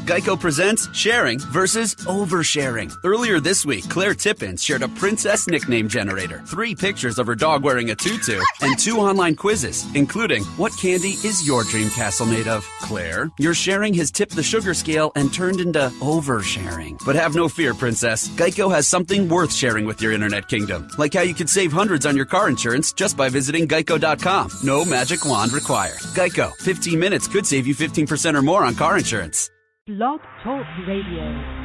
Geico presents sharing versus oversharing. Earlier this week, Claire Tippins shared a princess nickname generator, 3 pictures of her dog wearing a tutu, and 2 online quizzes, including what candy is your dream castle made of? Claire, your sharing has tipped the sugar scale and turned into oversharing. But have no fear, princess. Geico has something worth sharing with your internet kingdom, like how you could save hundreds on your car insurance just by visiting geico.com. No magic wand required. Geico, 15 minutes could save you 15% or more on car insurance. Blog Talk Radio.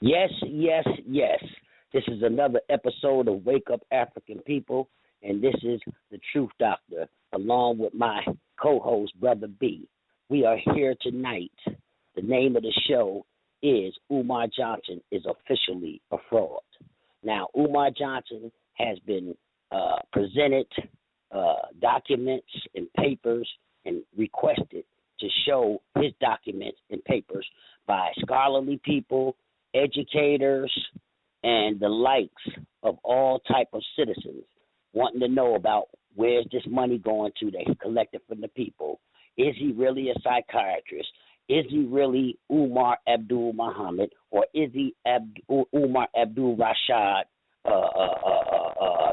Yes, yes, yes. This is another episode of Wake Up African People, and this is the Truth Doctor, along with my co-host, Brother B. We are here tonight. The name of the show is UMAR Johnson is Officially a Fraud. Now, UMAR Johnson has been presented documents and papers and requested to show his documents and papers by scholarly people, educators, and the likes of all type of citizens wanting to know about where's this money going to that he collected from the people. Is he really a psychiatrist? Is he really Umar Abdul Muhammad, or is he Umar Abdul Rashad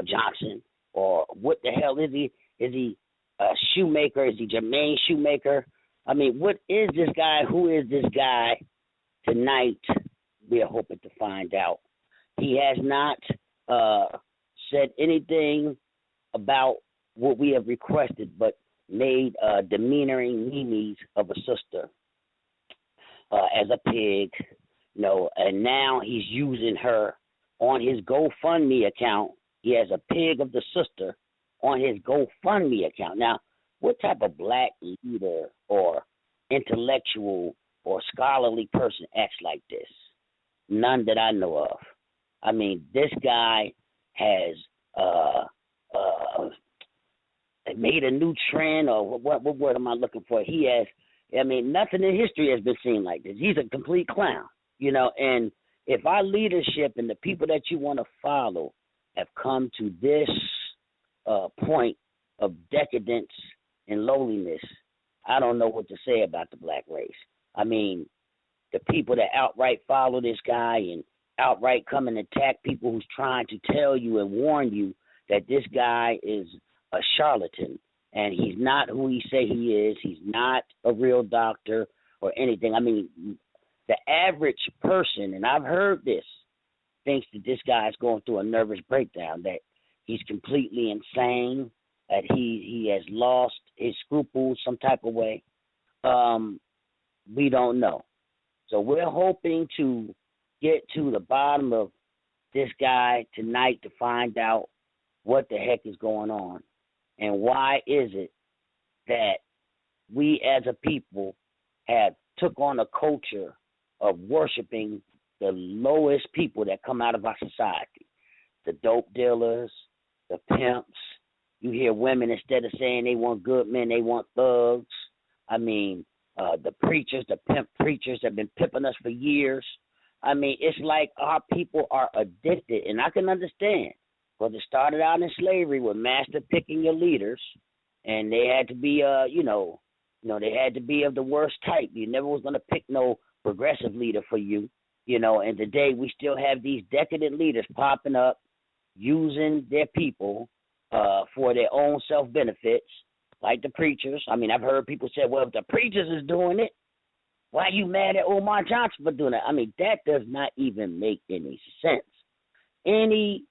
Johnson, or what the hell is he? Is he a Shoemaker? Is he Jermaine Shoemaker? I mean, what is this guy? Who is this guy? Tonight, we are hoping to find out. He has not said anything about what we have requested, but made demeanoring memes of a sister as a pig, and now he's using her on his GoFundMe account. He has a pig of the sister on his GoFundMe account. Now, what type of black leader or intellectual or scholarly person acts like this? None that I know of. I mean, this guy has made a new trend, or what word am I looking for? He has, nothing in history has been seen like this. He's a complete clown, and if our leadership and the people that you want to follow have come to this point of decadence and lowliness, I don't know what to say about the black race. I mean, the people that outright follow this guy and outright come and attack people who's trying to tell you and warn you that this guy is a charlatan and he's not who he say he is. He's not a real doctor or anything. I mean, the average person, and I've heard this, thinks that this guy is going through a nervous breakdown, that he's completely insane, that he has lost his scruples some type of way. We don't know. So we're hoping to get to the bottom of this guy tonight to find out what the heck is going on and why is it that we as a people have took on a culture of worshiping the lowest people that come out of our society, the dope dealers, the pimps. You hear women, instead of saying they want good men, they want thugs. I mean, the preachers, the pimp preachers have been pimping us for years. I mean, it's like our people are addicted, and I can understand, because it started out in slavery with master picking your leaders, and they had to be, they had to be of the worst type. You never was going to pick no progressive leader for you, and today we still have these decadent leaders popping up, using their people for their own self-benefits, like the preachers. I mean, I've heard people say, well, if the preachers is doing it, why are you mad at UMAR Johnson for doing that? I mean, that does not even make any sense. Any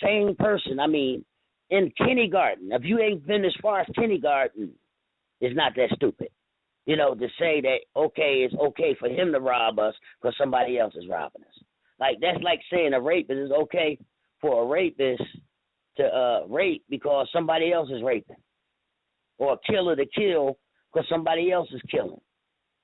sane person, I mean, in kindergarten, if you ain't been as far as kindergarten, it's not that stupid. To say that, okay, it's okay for him to rob us because somebody else is robbing us. Like, that's like saying a rapist is okay for a rapist to rape because somebody else is raping, or a killer to kill because somebody else is killing,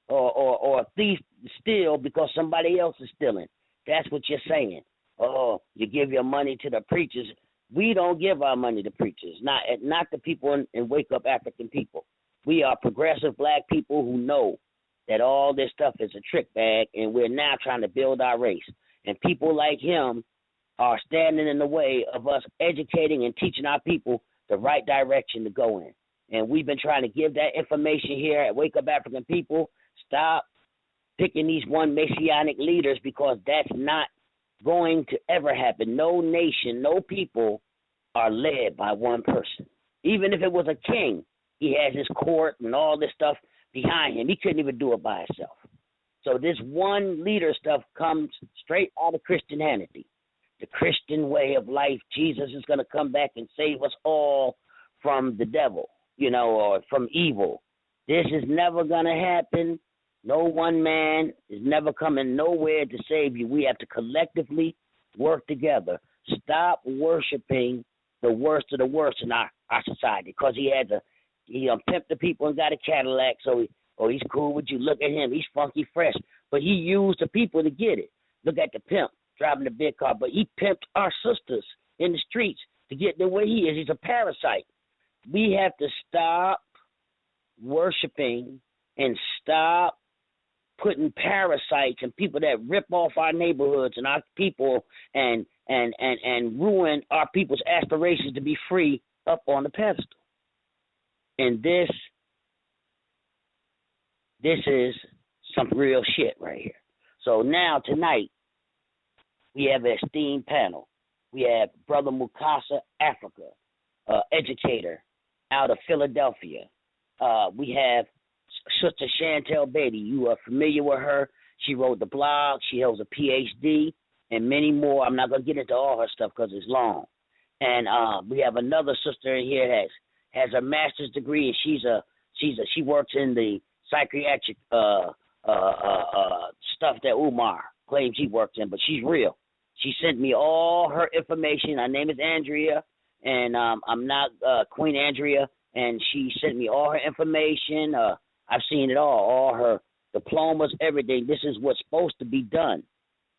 or a thief to steal because somebody else is stealing. That's what you're saying. Oh, you give your money to the preachers. We don't give our money to preachers, not the people in Wake Up African People. We are progressive black people who know that all this stuff is a trick bag, and we're now trying to build our race. And people like him are standing in the way of us educating and teaching our people the right direction to go in. And we've been trying to give that information here at Wake Up African People. Stop picking these one messianic leaders, because that's not going to ever happen. No nation, no people are led by one person. Even if it was a king, he has his court and all this stuff behind him. He couldn't even do it by himself. So this one leader stuff comes straight out of Christianity, the Christian way of life. Jesus is going to come back and save us all from the devil, or from evil. This is never going to happen. No one man is never coming nowhere to save you. We have to collectively work together. Stop worshiping the worst of the worst in our society, because he pimped the people and got a Cadillac, so he's cool with you. Look at him. He's funky fresh. But he used the people to get it. Look at the pimp driving the big car. But he pimped our sisters in the streets to get the way he is. He's a parasite. We have to stop worshiping and stop putting parasites and people that rip off our neighborhoods and our people and ruin our people's aspirations to be free up on the pedestal. And this this is some real shit right here. So now, tonight, we have an esteemed panel. We have Brother Mukasa Africa, educator out of Philadelphia. We have Sister Chantel Beatty. You are familiar with her. She wrote the blog. She holds a PhD and many more. I'm not going to get into all her stuff because it's long. And we have another sister in here that has a master's degree, and she works in the psychiatric stuff that Umar claims he works in, but she's real. She sent me all her information. Her name is Andrea, and I'm not Queen Andrea, and she sent me all her information. I've seen it all her diplomas, everything. This is what's supposed to be done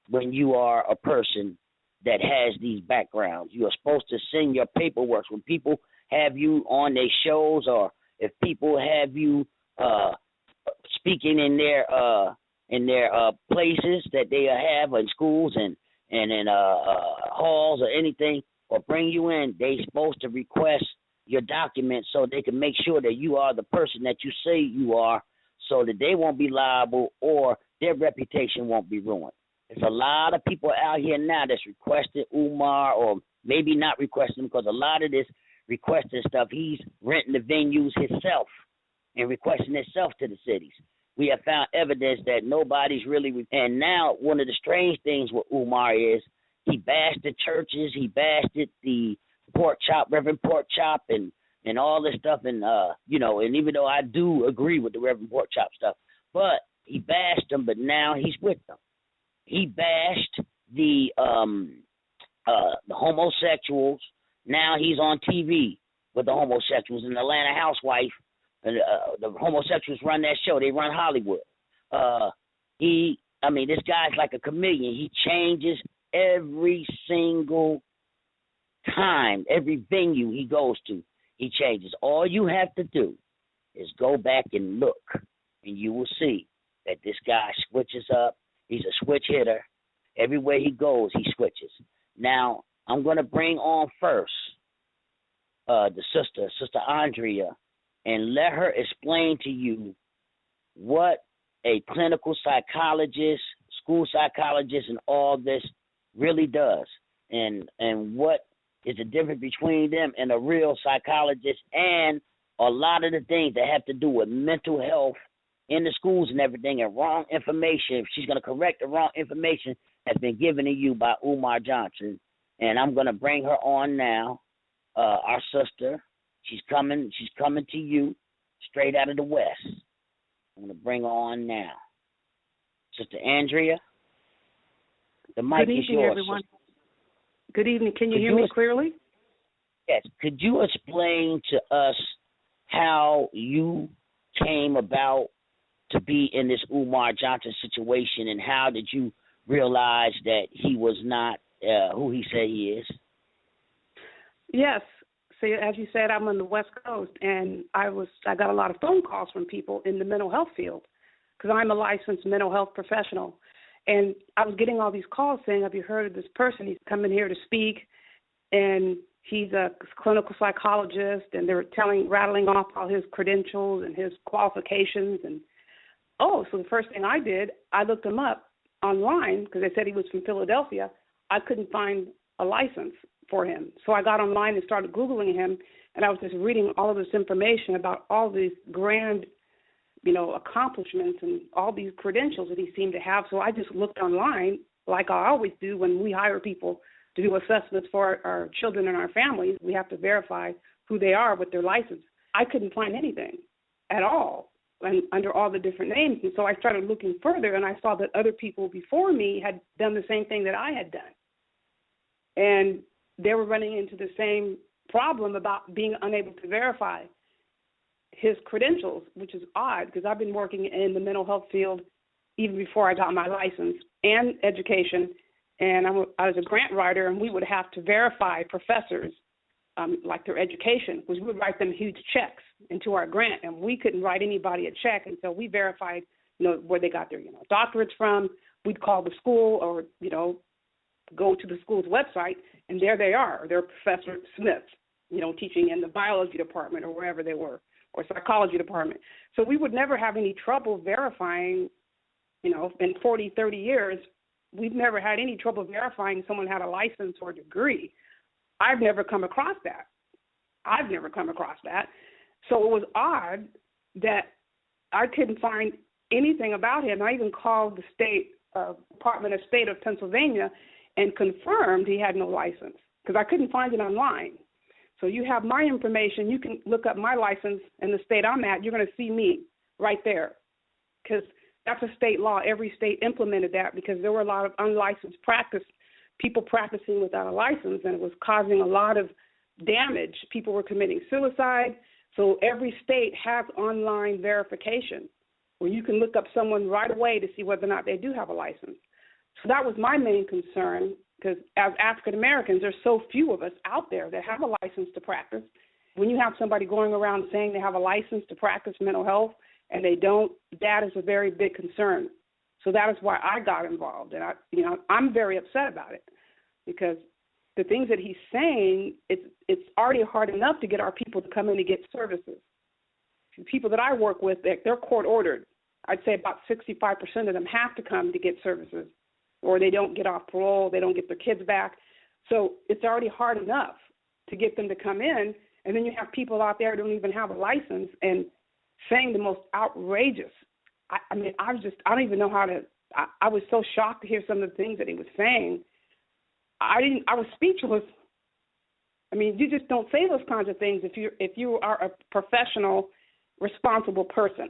when you are a person that has these backgrounds. You are supposed to send your paperwork. When people have you on their shows, or if people have you speaking in their places that they have in schools and in halls or anything, or bring you in, they supposed to request your documents so they can make sure that you are the person that you say you are, so that they won't be liable or their reputation won't be ruined. There's a lot of people out here now that's requested Umar, or maybe not requesting, because a lot of this requesting stuff, he's renting the venues himself and requesting himself to the cities. We have found evidence that nobody's really. And now one of the strange things with Umar is he bashed the churches, he bashed the pork chop, Reverend Pork Chop, and all this stuff. And, and even though I do agree with the Reverend Pork Chop stuff, but he bashed them, but now he's with them. He bashed the homosexuals. Now he's on TV with the homosexuals. And the Atlanta Housewife, the homosexuals run that show. They run Hollywood. This guy's like a chameleon. He changes every single time, every venue he goes to, he changes. All you have to do is go back and look, and you will see that this guy switches up. He's a switch hitter. Everywhere he goes, he switches. Now, I'm going to bring on first the Sister Andrea, and let her explain to you what a clinical psychologist, school psychologist, and all this really does, and what is the difference between them and a real psychologist, and a lot of the things that have to do with mental health in the schools and everything, and wrong information. She's going to correct the wrong information that's been given to you by Umar Johnson. And I'm going to bring her on now, our sister. She's coming to you straight out of the West. I'm going to bring her on now. Sister Andrea, the mic is yours. Good evening, everyone. Good evening. Can you hear me clearly? Yes. Could you explain to us how you came about to be in this Umar Johnson situation, and how did you realize that he was not who he said he is? Yes. So as you said, I'm on the West Coast, and I got a lot of phone calls from people in the mental health field, because I'm a licensed mental health professional. And I was getting all these calls saying, have you heard of this person? He's coming here to speak, and he's a clinical psychologist, and they're rattling off all his credentials and his qualifications. And, so the first thing I did, I looked him up online, because they said he was from Philadelphia. I couldn't find a license for him. So I got online and started Googling him, and I was just reading all of this information about all these grand accomplishments and all these credentials that he seemed to have. So I just looked online, like I always do when we hire people to do assessments for our children and our families. We have to verify who they are with their license. I couldn't find anything at all under all the different names. And so I started looking further, and I saw that other people before me had done the same thing that I had done. And they were running into the same problem about being unable to verify his credentials, which is odd, because I've been working in the mental health field even before I got my license and education, and I was a grant writer, and we would have to verify professors, like their education, because we would write them huge checks into our grant, and we couldn't write anybody a check until we verified, where they got their, doctorates from. We'd call the school or, go to the school's website, and there they are. They're Professor Smith, teaching in the biology department or wherever they were, or psychology department. So we would never have any trouble verifying, in 40, 30 years, we've never had any trouble verifying someone had a license or degree. I've never come across that. So it was odd that I couldn't find anything about him. I even called the state Department of State of Pennsylvania and confirmed he had no license because I couldn't find it online. So you have my information. You can look up my license in the state I'm at. You're going to see me right there because that's a state law. Every state implemented that because there were a lot of unlicensed people practicing without a license, and it was causing a lot of damage. People were committing suicide. So every state has online verification where you can look up someone right away to see whether or not they do have a license. So that was my main concern because as African Americans, there's so few of us out there that have a license to practice. When you have somebody going around saying they have a license to practice mental health and they don't, that is a very big concern. So that is why I got involved, and I'm very upset about it because the things that he's saying, it's already hard enough to get our people to come in and get services. The people that I work with, they're court ordered. I'd say about 65% of them have to come to get services, or they don't get off parole, they don't get their kids back. So it's already hard enough to get them to come in, and then you have people out there who don't even have a license and saying the most outrageous. I don't even know how to. I was so shocked to hear some of the things that he was saying. I was speechless. I mean, you just don't say those kinds of things if you are a professional, responsible person.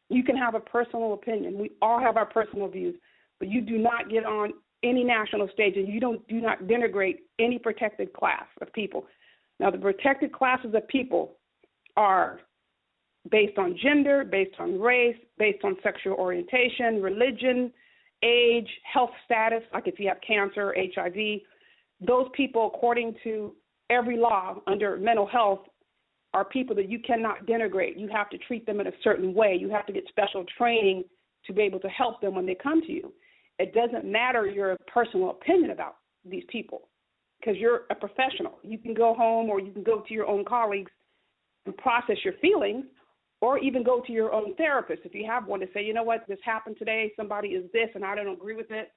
You can have a personal opinion. We all have our personal views, but you do not get on any national stage and you do not denigrate any protected class of people. Now, the protected classes of people are based on gender, based on race, based on sexual orientation, religion, age, health status, like if you have cancer, HIV. Those people, according to every law under mental health, are people that you cannot denigrate. You have to treat them in a certain way. You have to get special training to be able to help them when they come to you. It doesn't matter your personal opinion about these people because you're a professional. You can go home or you can go to your own colleagues and process your feelings, or even go to your own therapist if you have one to say, you know what, this happened today, somebody is this and I don't agree with it.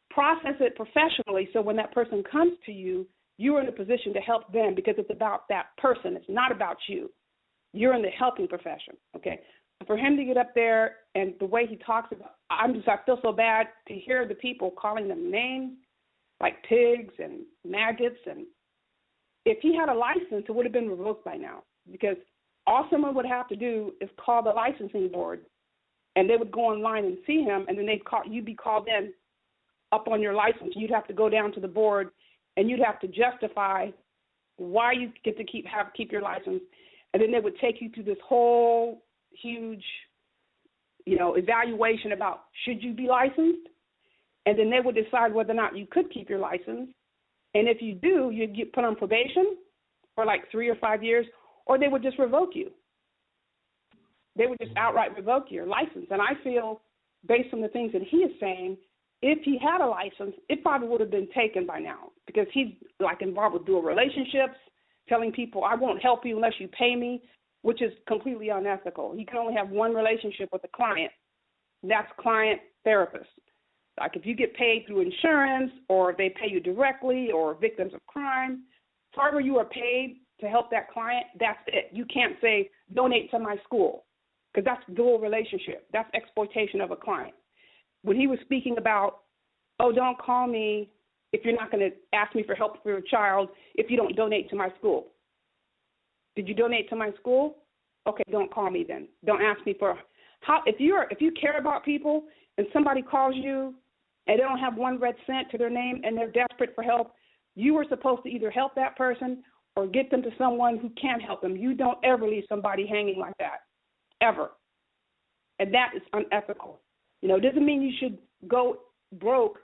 Process it professionally so when that person comes to you, you're in a position to help them because it's about that person. It's not about you. You're in the helping profession, okay? For him to get up there and the way he talks about, I feel so bad to hear the people calling them names like pigs and maggots. And if he had a license, it would have been revoked by now because all someone would have to do is call the licensing board, and they would go online and see him, and then you'd be called in up on your license. You'd have to go down to the board, and you'd have to justify why you get to keep your license, and then they would take you through this whole huge, evaluation about should you be licensed, and then they would decide whether or not you could keep your license, and if you do, you'd get put on probation for like 3 or 5 years, or they would just revoke you. They would just outright revoke your license. And I feel, based on the things that he is saying, if he had a license, it probably would have been taken by now because he's like involved with dual relationships, telling people, I won't help you unless you pay me, which is completely unethical. He can only have one relationship with a client. That's client-therapist. Like if you get paid through insurance or they pay you directly or victims of crime, however you are paid to help that client, that's it. You can't say, donate to my school, because that's dual relationship. That's exploitation of a client. When he was speaking about, don't call me if you're not going to ask me for help for your child if you don't donate to my school. Did you donate to my school? Okay, don't call me then. Don't ask me for if you care about people and somebody calls you and they don't have one red cent to their name and they're desperate for help, you were supposed to either help that person or get them to someone who can help them. You don't ever leave somebody hanging like that, ever. And that is unethical. It doesn't mean you should go broke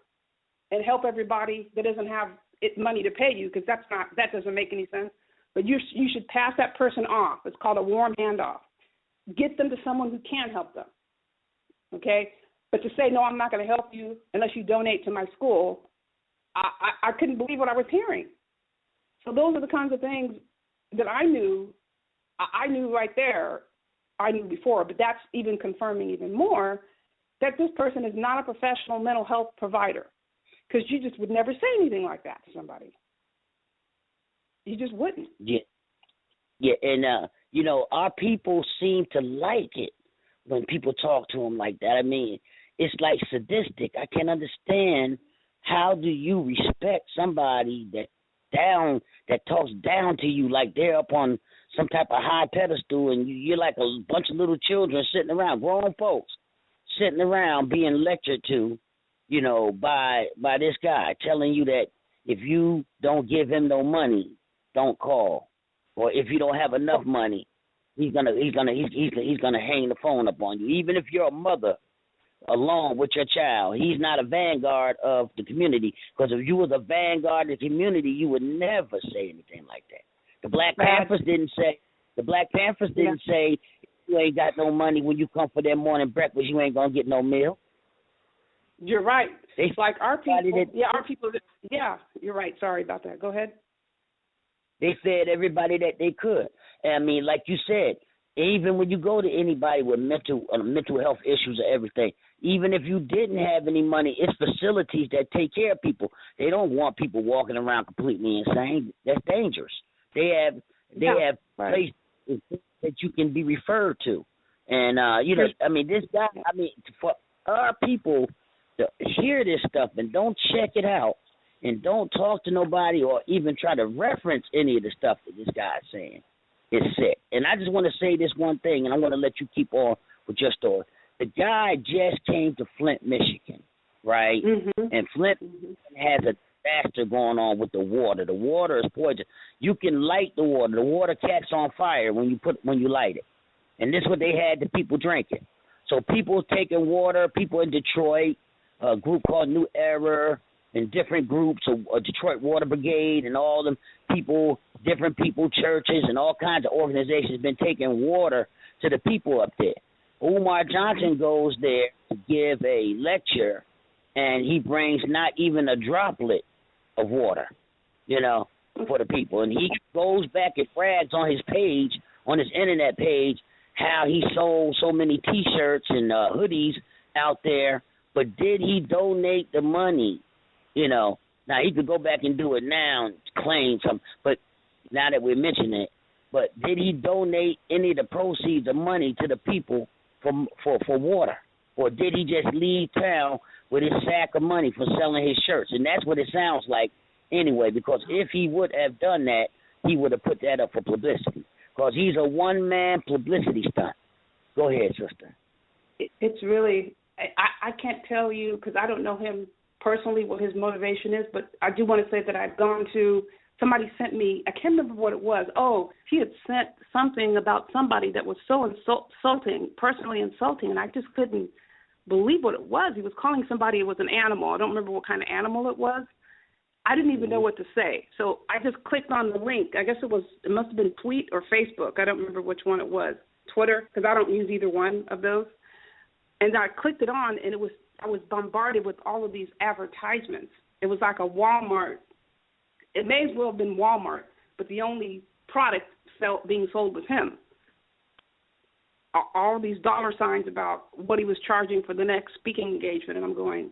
and help everybody that doesn't have money to pay you, because that doesn't make any sense. But you should pass that person off. It's called a warm handoff. Get them to someone who can help them, okay? But to say, no, I'm not going to help you unless you donate to my school, I couldn't believe what I was hearing. So those are the kinds of things that I knew right there I knew before, but that's even confirming even more that this person is not a professional mental health provider, because you just would never say anything like that to somebody. You just wouldn't. Yeah, and our people seem to like it when people talk to them like that. I mean, it's like sadistic. I can't understand, how do you respect somebody that talks down to you like they're up on some type of high pedestal, and you're like a bunch of little children sitting around, grown folks sitting around being lectured to, by this guy telling you that if you don't give him no money, don't call, or if you don't have enough money, he's gonna hang the phone up on you. Even if you're a mother along with your child, he's not a vanguard of the community, because if you was a vanguard of the community, you would never say anything like that. The Black Panthers didn't say if you ain't got no money when you come for their morning breakfast, you ain't gonna get no meal. You're right. It's like our people. You're right. Sorry about that. Go ahead. They fed everybody that they could. And I mean, like you said, even when you go to anybody with mental health issues or everything, even if you didn't have any money, it's facilities that take care of people. They don't want people walking around completely insane. That's dangerous. They have places that you can be referred to. And, this guy, for our people to hear this stuff and don't check it out and don't talk to nobody or even try to reference any of the stuff that this guy's saying, is sick. And I just want to say this one thing, and I'm going to let you keep on with your story. The guy just came to Flint, Michigan, right? Mm-hmm. And Flint has a disaster going on with the water. The water is poison. You can light the water. The water catches on fire when you light it. And this is what they had the people drinking. So people taking water, people in Detroit, a group called New Era, and different groups, a Detroit Water Brigade, and all them people, different people, churches, and all kinds of organizations been taking water to the people up there. UMAR Johnson goes there to give a lecture, and he brings not even a droplet of water, for the people. And he goes back and brags on his page, on his internet page, how he sold so many T-shirts and hoodies out there, but did he donate the money? Now he could go back and do it now and claim some, but now that we're mentioning it, but did he donate any of the proceeds of money to the people for water? Or did he just leave town with his sack of money for selling his shirts? And that's what it sounds like anyway, because if he would have done that, he would have put that up for publicity, because he's a one-man publicity stunt. Go ahead, sister. It's really, I can't tell you, because I don't know him personally what his motivation is, but I do want to say that I've gone to, somebody sent me, I can't remember what it was. Oh, he had sent something about somebody that was so insulting, personally insulting, and I just couldn't believe what it was. He was calling somebody, it was an animal. I don't remember what kind of animal it was. I didn't even know what to say. So I just clicked on the link. I guess it must have been Tweet or Facebook. I don't remember which one it was. Twitter, because I don't use either one of those. And I clicked it on, and I was bombarded with all of these advertisements. It was like a Walmart. It may as well have been Walmart, but the only product being sold was him. All these dollar signs about what he was charging for the next speaking engagement, and I'm going,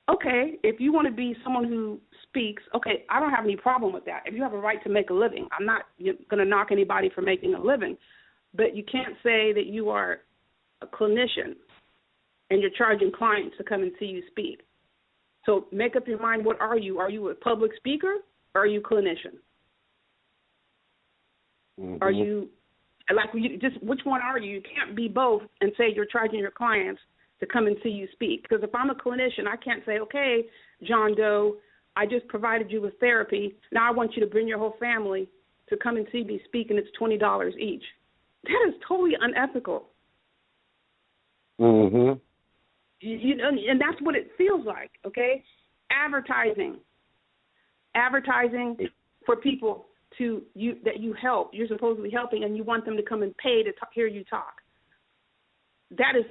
okay, if you want to be someone who speaks, okay, I don't have any problem with that. If you have a right to make a living, I'm not going to knock anybody for making a living, but you can't say that you are a clinician and you're charging clients to come and see you speak. So make up your mind, what are you? Are you a public speaker or are you a clinician? Mm-hmm. Are you, which one are you? You can't be both and say you're charging your clients to come and see you speak. Because if I'm a clinician, I can't say, okay, John Doe, I just provided you with therapy. Now I want you to bring your whole family to come and see me speak, and it's $20 each. That is totally unethical. Mm-hmm. And that's what it feels like, okay? Advertising for people that you help, you're supposedly helping, and you want them to come and pay to hear you talk. That is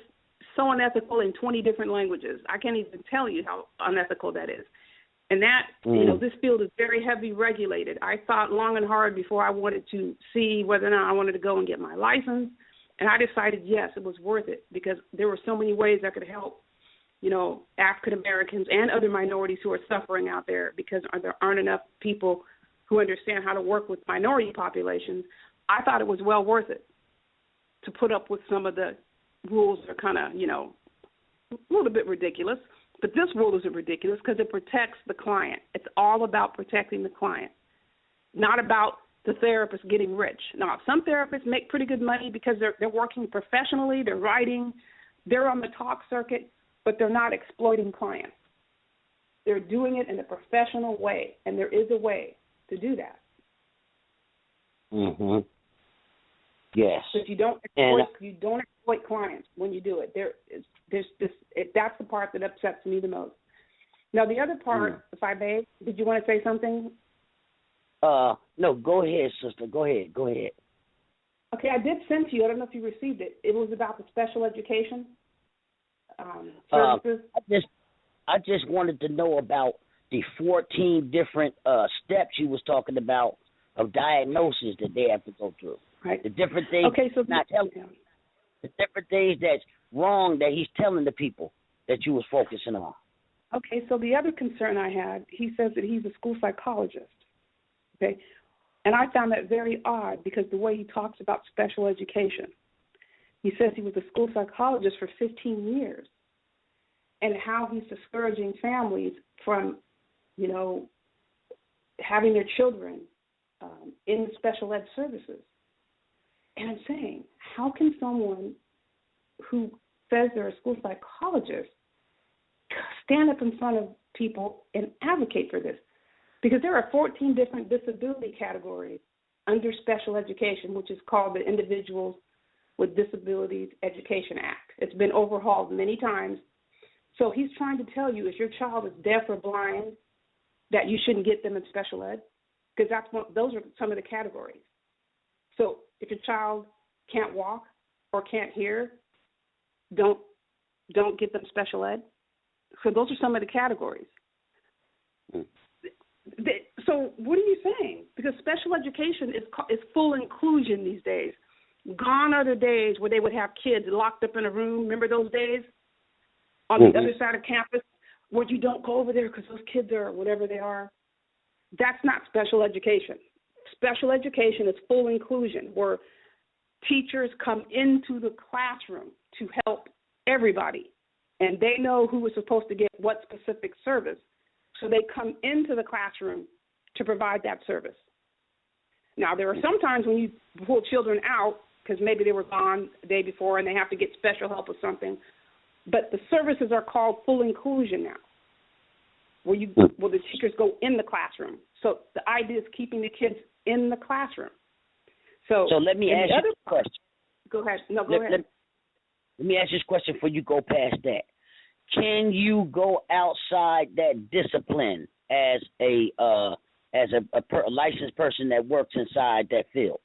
so unethical in 20 different languages. I can't even tell you how unethical that is. And that, this field is very heavily regulated. I thought long and hard before I wanted to see whether or not I wanted to go and get my license. And I decided, yes, it was worth it because there were so many ways I could help, African Americans and other minorities who are suffering out there because there aren't enough people who understand how to work with minority populations. I thought it was well worth it to put up with some of the rules that are kind of, a little bit ridiculous. But this rule isn't ridiculous because it protects the client. It's all about protecting the client, not about the therapist getting rich. Now, some therapists make pretty good money because they're working professionally, they're writing, they're on the talk circuit, but they're not exploiting clients. They're doing it in a professional way, and there is a way to do that. Mm-hmm. Yes. But you don't exploit clients when you do it. That's the part that upsets me the most. Now, the other part, if I may, did you want to say something? No, go ahead, sister. Go ahead. Okay, I did send to you. I don't know if you received it. It was about the special education services. I just wanted to know about the 14 different steps you was talking about of diagnosis that they have to go through. Right. The different things. Okay, so the different things that's wrong that he's telling the people that you was focusing on. Okay, so the other concern I had, he says that he's a school psychologist. Okay, and I found that very odd because the way he talks about special education, he says he was a school psychologist for 15 years, and how he's discouraging families from, having their children in special ed services. And I'm saying, how can someone who says they're a school psychologist stand up in front of people and advocate for this? Because there are 14 different disability categories under special education, which is called the Individuals with Disabilities Education Act. It's been overhauled many times. So he's trying to tell you if your child is deaf or blind, that you shouldn't get them in special ed, because those are some of the categories. So if your child can't walk or can't hear, don't get them special ed. So those are some of the categories. So what are you saying? Because special education is full inclusion these days. Gone are the days where they would have kids locked up in a room. Remember those days on the other side of campus where you don't go over there because those kids are whatever they are? That's not special education. Special education is full inclusion where teachers come into the classroom to help everybody, and they know who is supposed to get what specific service. So they come into the classroom to provide that service. Now, there are some times when you pull children out because maybe they were gone the day before and they have to get special help with something. But the services are called full inclusion now, where the teachers go in the classroom. So the idea is keeping the kids in the classroom. So let me ask you a question. Go ahead. No, go ahead. Let me ask you this question before you go past that. Can you go outside that discipline as a licensed person that works inside that field?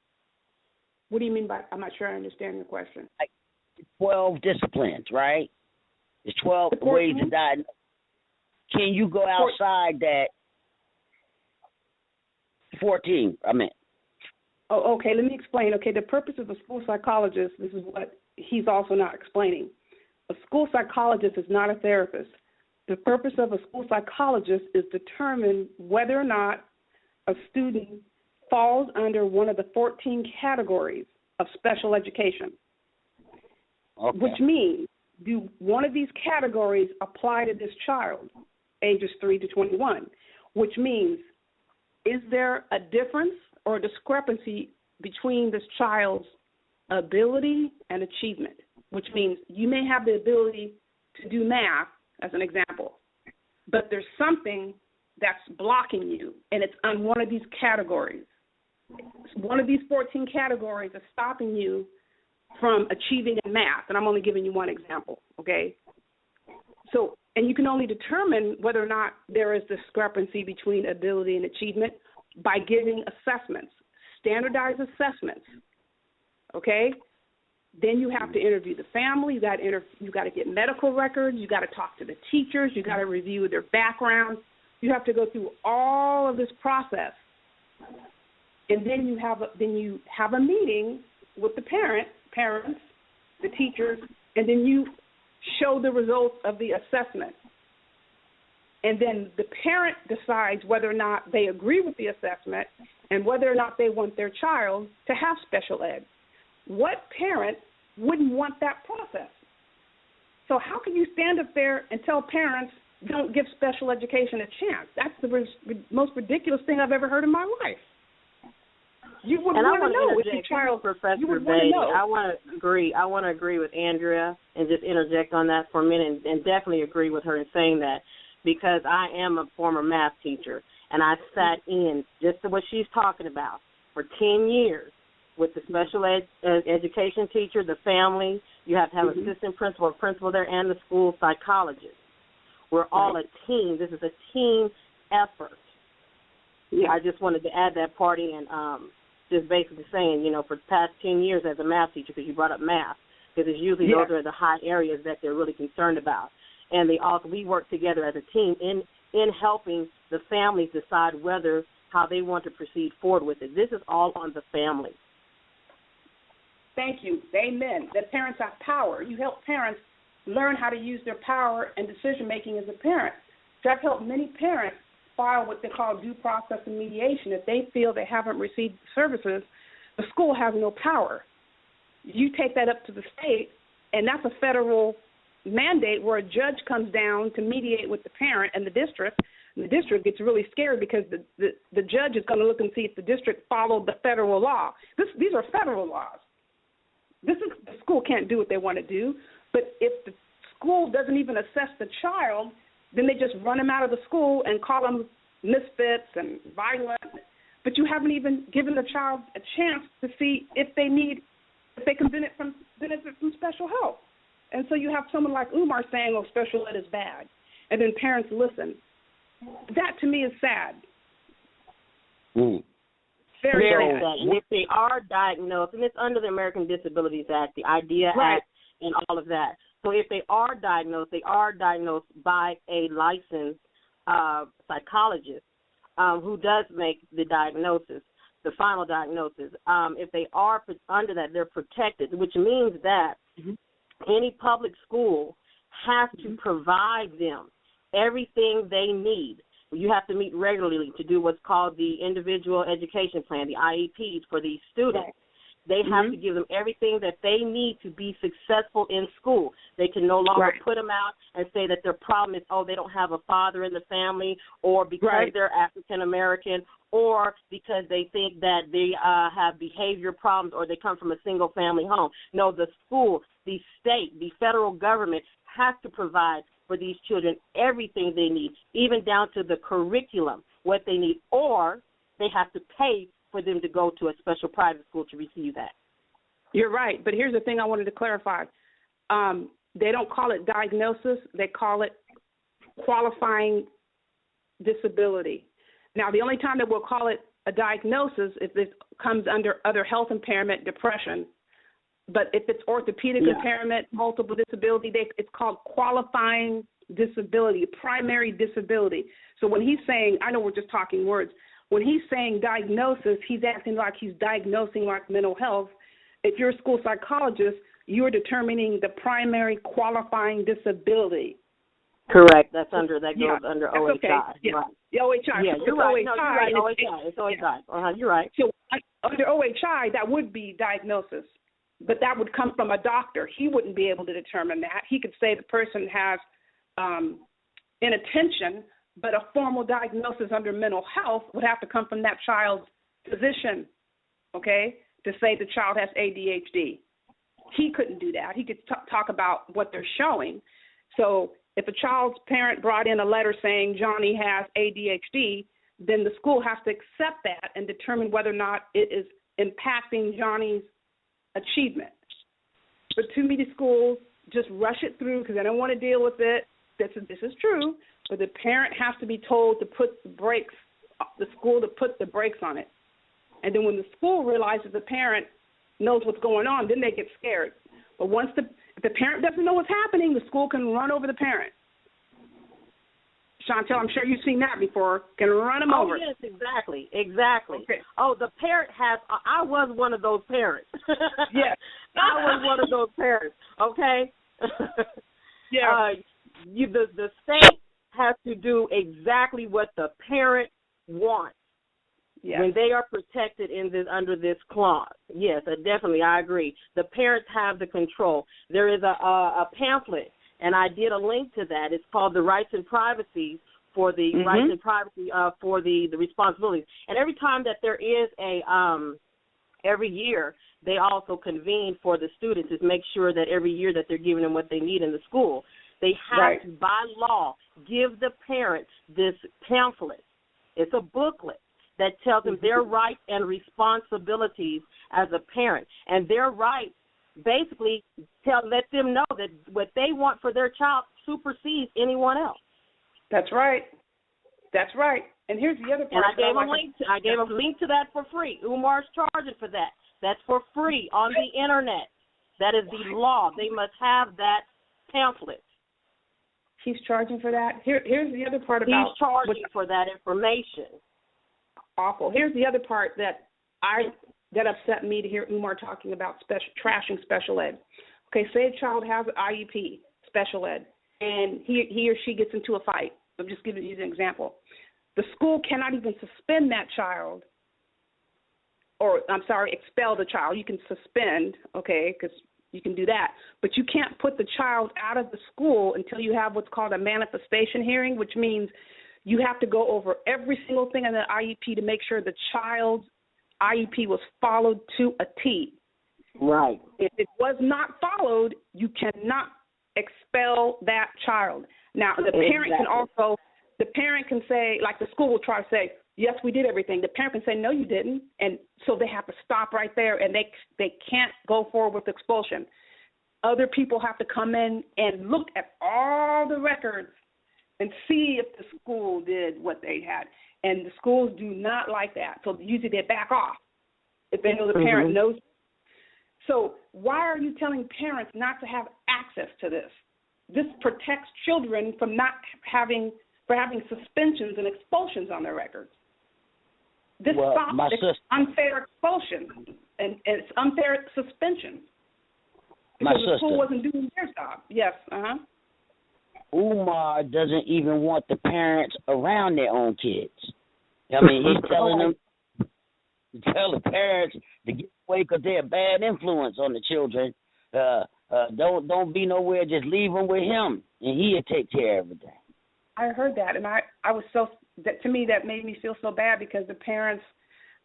What do you mean by? I'm not sure I understand your question. Like 12 disciplines, right? There's 12 ways to diagnose. Can you go outside that? 14, I meant. Oh, okay. Let me explain. Okay, the purpose of a school psychologist, this is what he's also not explaining. A school psychologist is not a therapist. The purpose of a school psychologist is to determine whether or not a student falls under one of the 14 categories of special education, which means do one of these categories apply to this child, ages 3 to 21, which means is there a difference or a discrepancy between this child's ability and achievement, which means you may have the ability to do math, as an example, but there's something that's blocking you, and it's on one of these categories. One of these 14 categories is stopping you from achieving in math, and I'm only giving you one example, okay? So, and you can only determine whether or not there is discrepancy between ability and achievement by giving assessments, standardized assessments, okay? Then you have to interview the family. You got to get medical records. You got to talk to the teachers. You got to review their background. You have to go through all of this process, and then you have a meeting with the parent parents, the teachers, and then you show the results of the assessment. And then the parent decides whether or not they agree with the assessment and whether or not they want their child to have special ed. What parent wouldn't want that process? So how can you stand up there and tell parents don't give special education a chance? That's the most ridiculous thing I've ever heard in my life. You would want to know if your child. Professor Beatty, I want to agree with Andrea and just interject on that for a minute, and definitely agree with her in saying that, because I am a former math teacher, and I sat in just what she's talking about for 10 years with the special education teacher, the family. You have to have assistant principal or principal there, and the school psychologist. We're all a team. This is a team effort. Yeah. I just wanted to add that part in, just basically saying, for the past 10 years as a math teacher, because you brought up math, because it's usually those are the high areas that they're really concerned about. And we work together as a team in helping the families decide how they want to proceed forward with it. This is all on the family. Thank you. Amen. That parents have power. You help parents learn how to use their power and decision-making as a parent. So I've helped many parents file what they call due process and mediation. If they feel they haven't received services, the school has no power. You take that up to the state, and that's a federal mandate where a judge comes down to mediate with the parent and the district. And the district gets really scared because the judge is going to look and see if the district followed the federal law. These are federal laws. The school can't do what they want to do, but if the school doesn't even assess the child, then they just run them out of the school and call them misfits and violent. But you haven't even given the child a chance to see if they can benefit from special help. And so you have someone like UMAR saying, "Oh, special ed is bad," and then parents listen. That to me is sad. Very sad. And if they are diagnosed, and it's under the American Disabilities Act, the IDEA Act, and all of that. So if they are diagnosed by a licensed psychologist who does make the diagnosis, the final diagnosis. If they are under that, they're protected, which means that any public school has to provide them everything they need. You have to meet regularly to do what's called the individual education plan, the IEPs for these students. They have to give them everything that they need to be successful in school. They can no longer put them out and say that their problem is, they don't have a father in the family, or because they're African American, or because they think that they have behavior problems, or they come from a single family home. No, the school, the state, the federal government has to provide for these children everything they need, even down to the curriculum, what they need, or they have to pay for them to go to a special private school to receive that. You're right, but here's the thing I wanted to clarify. They don't call it diagnosis. They call it qualifying disability. Now, the only time that we'll call it a diagnosis if it comes under other health impairment, depression. But if it's orthopedic impairment, multiple disability, it's called qualifying disability, primary disability. So when he's saying, I know we're just talking words, when he's saying diagnosis, he's acting like he's diagnosing like mental health. If you're a school psychologist, you're determining the primary qualifying disability. Correct. That goes under OHI. Okay. Yeah. Right. The OHI. Yeah, you're right. No, you're right. OHI. It's OHI. You're right. So under OHI, that would be diagnosis, but that would come from a doctor. He wouldn't be able to determine that. He could say the person has inattention, but a formal diagnosis under mental health would have to come from that child's physician, okay, to say the child has ADHD. He couldn't do that. He could talk about what they're showing. So if a child's parent brought in a letter saying Johnny has ADHD, then the school has to accept that and determine whether or not it is impacting Johnny's achievement. But too many schools just rush it through because they don't want to deal with it. This is true, but the parent has to be told to put the brakes, the school to put the brakes on it. And then when the school realizes the parent knows what's going on, then they get scared. But if the parent doesn't know what's happening, the school can run over the parent. Chantel, I'm sure you've seen that before, can run them over. Oh, yes, exactly. Okay. Oh, the parent I was one of those parents. Yes. I was one of those parents, okay? Yeah. The state has to do exactly what the parent wants. Yes. When they are protected under this clause. Yes, definitely, I agree. The parents have the control. There is a pamphlet, and I did a link to that. It's called The Rights and Privacy for the Rights and Privacy for the responsibilities. And every time that there is every year, they also convene for the students to make sure that every year that they're giving them what they need in the school. They have to, by law, give the parents this pamphlet. It's a booklet that tells them their rights and responsibilities as a parent. And their rights basically let them know that what they want for their child supersedes anyone else. That's right. That's right. And here's the other part. And I gave a link to that for free. UMAR's charging for that. That's for free on the Internet. That is the law. They must have that pamphlet. He's charging for that? Here's the other part about... He's charging for that information. Awful. Here's the other part that upset me to hear Umar talking about trashing special ed. Okay, say a child has an IEP, special ed, and he or she gets into a fight. I'm just giving you an example. The school cannot even suspend that child, expel the child. You can suspend, okay, because you can do that. But you can't put the child out of the school until you have what's called a manifestation hearing, which means you have to go over every single thing in the IEP to make sure the child's IEP was followed to a T. Right. If it was not followed, you cannot expel that child. Now, the parent can say, like the school will try to say, yes, we did everything. The parent can say, no, you didn't. And so they have to stop right there, and they can't go forward with expulsion. Other people have to come in and look at all the records and see if the school did what they had. And the schools do not like that. So usually they back off if they know the parent knows. So why are you telling parents not to have access to this? This protects children from having suspensions and expulsions on their records. This stops unfair expulsion and it's unfair suspension. Because the school wasn't doing their job. Yes, Umar doesn't even want the parents around their own kids. I mean, he's telling them to tell the parents to get away because they're a bad influence on the children. Don't be nowhere. Just leave them with him, and he'll take care of everything. I heard that, and I was to me that made me feel so bad because the parents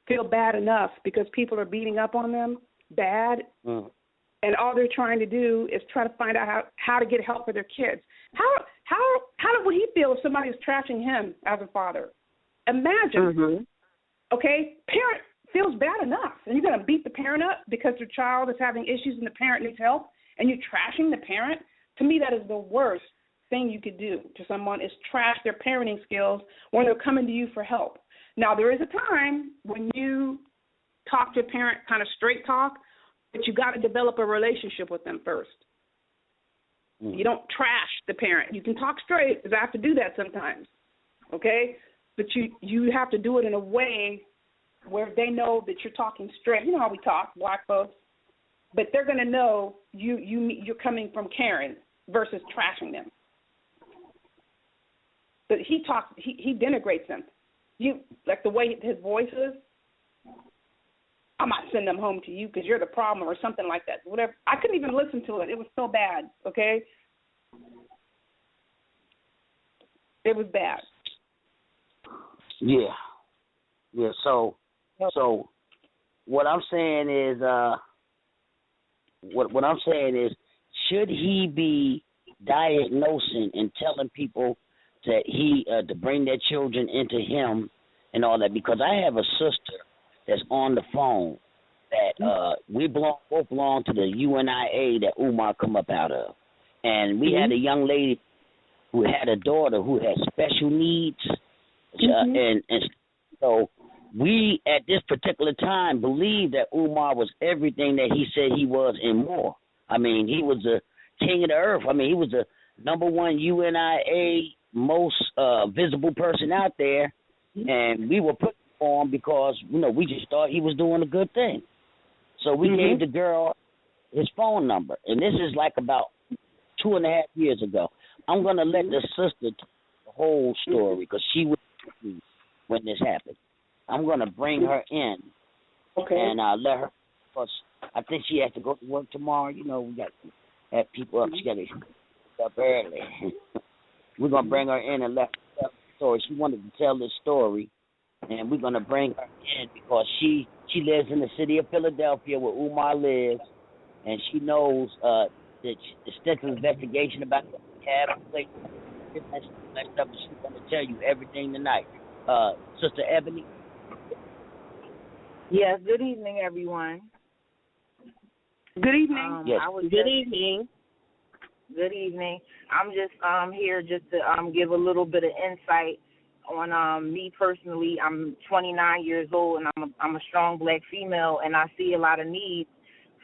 feel bad enough because people are beating up on them bad. And all they're trying to do is try to find out how to get help for their kids. How would he feel if somebody was trashing him as a father? Imagine, okay, parent feels bad enough, and you're going to beat the parent up because their child is having issues and the parent needs help, and you're trashing the parent? To me, that is the worst thing you could do to someone is trash their parenting skills when they're coming to you for help. Now, there is a time when you talk to a parent kind of straight talk, but you got to develop a relationship with them first. You don't trash the parent. You can talk straight because I have to do that sometimes, okay? But you have to do it in a way where they know that you're talking straight. You know how we talk, black folks. But they're going to know you're coming from caring versus trashing them. But he denigrates them. Like the way his voice is, I'm not sending them home to you because you're the problem or something like that. Whatever. I couldn't even listen to it. It was so bad, okay? It was bad. Yeah. So what I'm saying is, what I'm saying is, should he be diagnosing and telling people that to bring their children into him and all that? Because I have a sister that's on the phone that we both belong to the UNIA that Umar come up out of, and we had a young lady who had a daughter who had special needs, and so we at this particular time believed that Umar was everything that he said he was and more. I mean, he was the king of the earth. I mean, he was the number one UNIA most visible person out there, and we were put on because we just thought he was doing a good thing. So we gave the girl his phone number, and this is like about 2.5 years ago. I'm going to let the sister tell the whole story because she was with me when this happened. I'm going to bring her in and let her, because I think she has to go to work tomorrow. You know, we got to have people up. She got to get up early. We're going to bring her in and let her tell the story. She wanted to tell this story, and we're going to bring her in because she lives in the city of Philadelphia where Umar lives, and she knows the extensive investigation about what we have in place. She's going to tell you everything tonight. Sister Ebony? Yes, good evening, everyone. Good evening. Yes. Good evening. Good evening. I'm just here just to give a little bit of insight on me personally. I'm 29 years old, and I'm a strong black female, and I see a lot of needs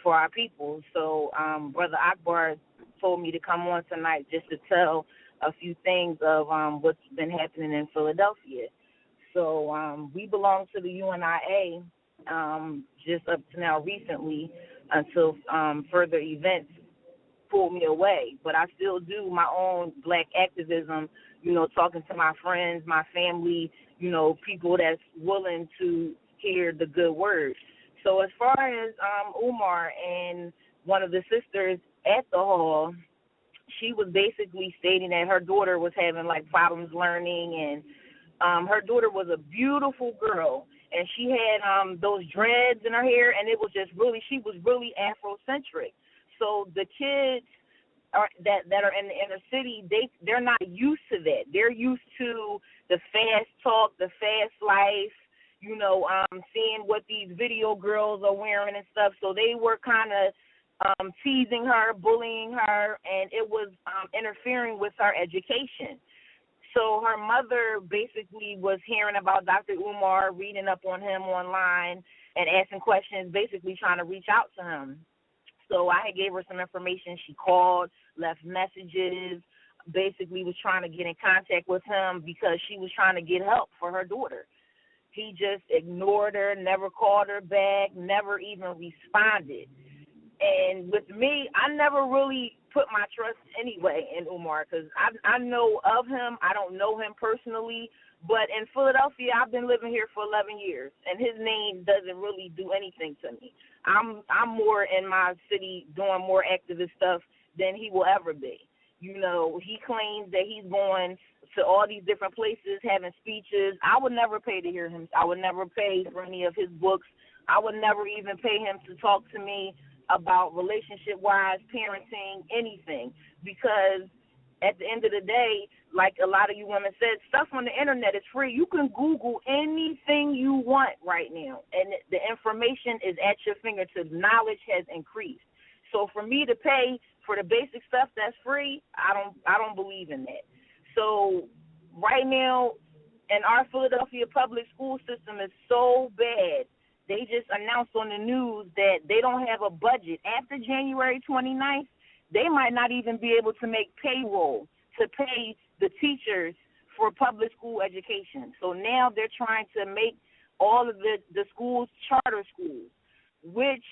for our people. So Brother Akbar told me to come on tonight just to tell a few things of what's been happening in Philadelphia. So we belong to the UNIA just up to now recently until further events pulled me away. But I still do my own black activism, you know, talking to my friends, my family, you know, people that's willing to hear the good word. So as far as Umar and one of the sisters at the hall, she was basically stating that her daughter was having, like, problems learning, and her daughter was a beautiful girl, and she had those dreads in her hair, and it was just really, she was really Afrocentric. So the kids that are in the inner city, they're not used to that. They're used to the fast talk, the fast life, you know, seeing what these video girls are wearing and stuff. So they were kind of teasing her, bullying her, and it was interfering with her education. So her mother basically was hearing about Dr. Umar, reading up on him online and asking questions, basically trying to reach out to him. So I gave her some information. She called, left messages, basically was trying to get in contact with him because she was trying to get help for her daughter. He just ignored her, never called her back, never even responded. And with me, I never really put my trust anyway in Umar because I know of him. I don't know him personally. But in Philadelphia, I've been living here for 11 years, and his name doesn't really do anything to me. I'm more in my city doing more activist stuff than he will ever be. You know, he claims that he's going to all these different places having speeches. I would never pay to hear him. I would never pay for any of his books. I would never even pay him to talk to me about relationship-wise, parenting, anything, because at the end of the day, like a lot of you women said, stuff on the internet is free. You can Google anything you want right now, and the information is at your fingertips. Knowledge has increased. So for me to pay for the basic stuff that's free, I don't believe in that. So right now, in our Philadelphia public school system is so bad. They just announced on the news that they don't have a budget. After January 29th, they might not even be able to make payroll to pay the teachers for public school education. So now they're trying to make all of the schools charter schools, which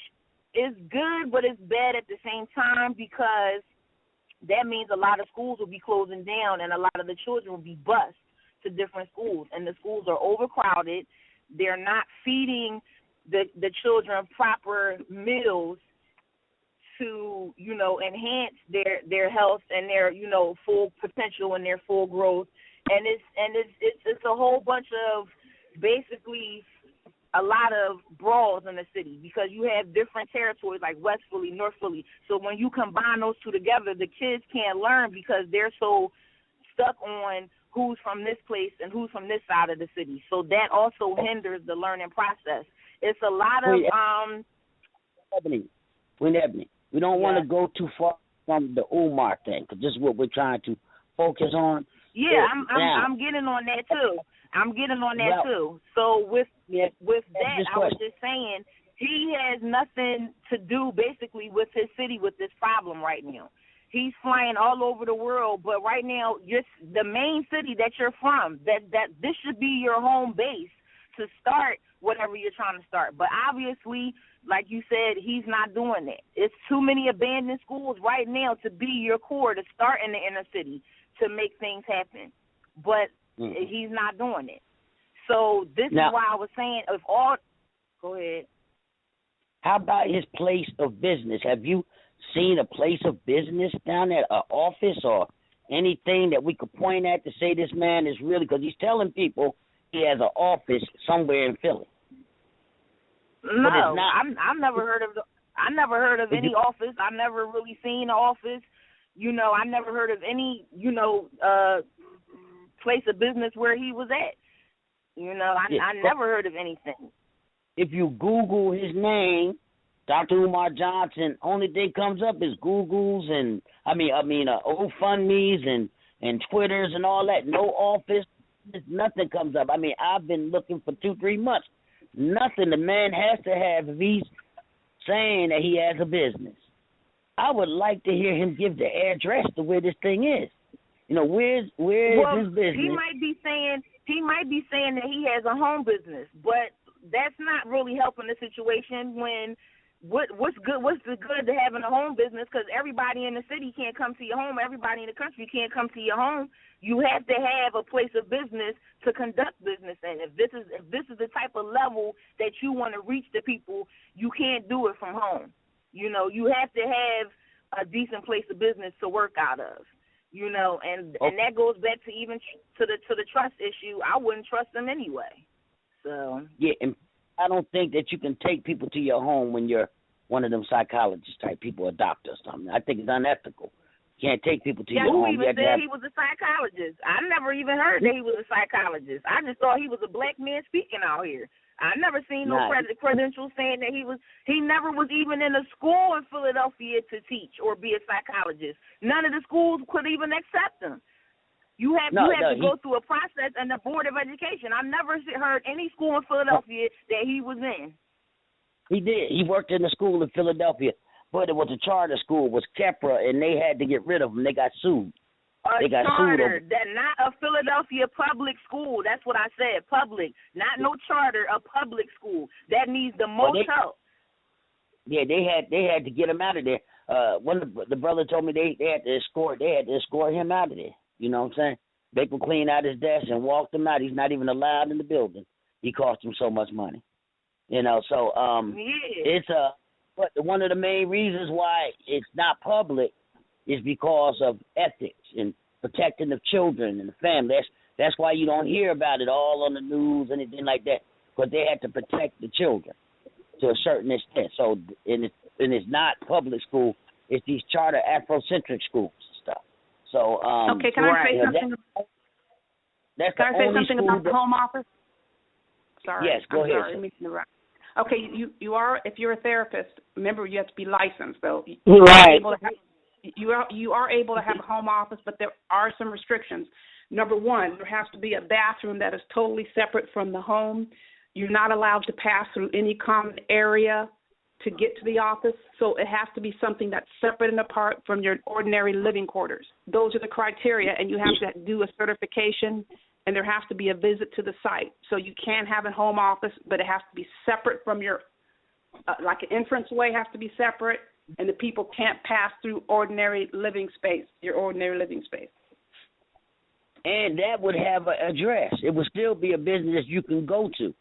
is good, but it's bad at the same time because that means a lot of schools will be closing down and a lot of the children will be bused to different schools. And the schools are overcrowded. They're not feeding the children proper meals to, you know, enhance their health and their, you know, full potential and their full growth. And it's a whole bunch of basically a lot of brawls in the city because you have different territories like West Philly, North Philly. So when you combine those two together, the kids can't learn because they're so stuck on who's from this place and who's from this side of the city. So that also hinders the learning process. It's a lot of Ebony, we don't want to go too far from the UMAR thing because this is what we're trying to focus on. Yeah, I'm getting on that too. Too. So with that, I was just saying he has nothing to do basically with his city with this problem right now. He's flying all over the world, but right now, the main city that you're from, that this should be your home base to start whatever you're trying to start. But obviously, like you said, he's not doing it. It's too many abandoned schools right now to be your core to start in the inner city to make things happen. But he's not doing it. So this is why I was saying, go ahead. How about his place of business? Have you seen a place of business down there, an office or anything that we could point at to say this man is really, because he's telling people he has an office somewhere in Philly. No, I've never heard of any office. I've never really seen an office. I never heard of any, place of business where he was at. I never heard of anything. If you Google his name, Dr. UMAR Johnson, only thing comes up is Googles and GoFundMe's and Twitters and all that. No office, nothing comes up. I've been looking for 2-3 months. Nothing. The man has to have if he's saying that he has a business. I would like to hear him give the address to where this thing is. Where's his business? He might be saying that he has a home business, but that's not really helping the situation when what's the good to having a home business, because everybody in the city can't come to your home, everybody in the country can't come to your home. You have to have a place of business to conduct business in. If this is the type of level that you want to reach the people, you can't do it from home. You have to have a decent place of business to work out of. And that goes back to even to the trust issue. I wouldn't trust them anyway. So and I don't think that you can take people to your home when you're one of them psychologist type people, a doctor or something. I think it's unethical. You can't take people to your home. Who even said he was a psychologist? I never even heard that he was a psychologist. I just thought he was a black man speaking out here. I never seen no credentials saying that he never was even in a school in Philadelphia to teach or be a psychologist. None of the schools could even accept him. You have to go through a process and the Board of Education. I never heard any school in Philadelphia that he was in. He did. He worked in the school in Philadelphia, but it was a charter school. It was Kepra, and they had to get rid of him. They got sued. Charter, not a Philadelphia public school. That's what I said, public. Not no charter, a public school. That needs the most help. Yeah, they had to get him out of there. One of the brother told me they had to escort him out of there. You know what I'm saying? They could clean out his desk and walked him out. He's not even allowed in the building. He cost him so much money. So but one of the main reasons why it's not public is because of ethics and protecting the children and the family. That's why you don't hear about it all on the news, anything like that, because they had to protect the children to a certain extent. So, and it's not public school. It's these charter Afrocentric schools and stuff. So, okay, can I say something? That's can I say something about the home office? Sorry. Yes, go ahead. Sorry. Okay, you are, if you're a therapist, remember you have to be licensed, though. Right. You are able to have a home office, but there are some restrictions. Number one, there has to be a bathroom that is totally separate from the home. You're not allowed to pass through any common area to get to the office, so it has to be something that's separate and apart from your ordinary living quarters. Those are the criteria, and you have to do a certification, and there has to be a visit to the site. So you can have a home office, but it has to be separate from your, like an entranceway has to be separate, and the people can't pass through your ordinary living space. And that would have an address. It would still be a business you can go to,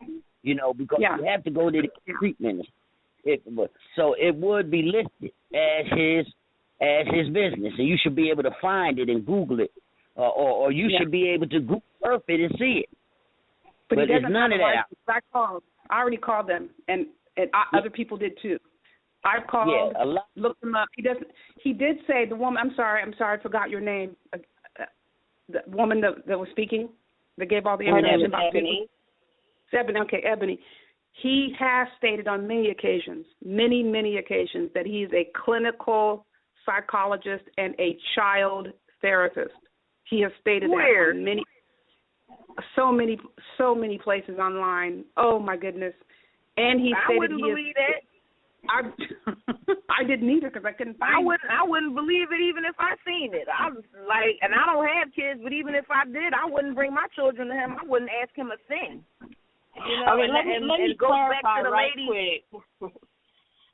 because you have to go to the treatment. So it would be listed as his business, and you should be able to find it and Google it, or you should be able to Google Earth it and see it. But there's none of that. I already called them, and other people did too. I called, looked him up. He did say the woman. I'm sorry, I forgot your name. The woman that was speaking, that gave all the information about Ebony. Ebony. He has stated on many occasions, that he is a clinical psychologist and a child therapist. He has stated that on so many places online. Oh my goodness! And he stated I wouldn't believe that. I didn't either because I couldn't find it. I wouldn't believe it even if I seen it. I was like, and I don't have kids, but even if I did, I wouldn't bring my children to him. I wouldn't ask him a thing. Let me clarify right quick.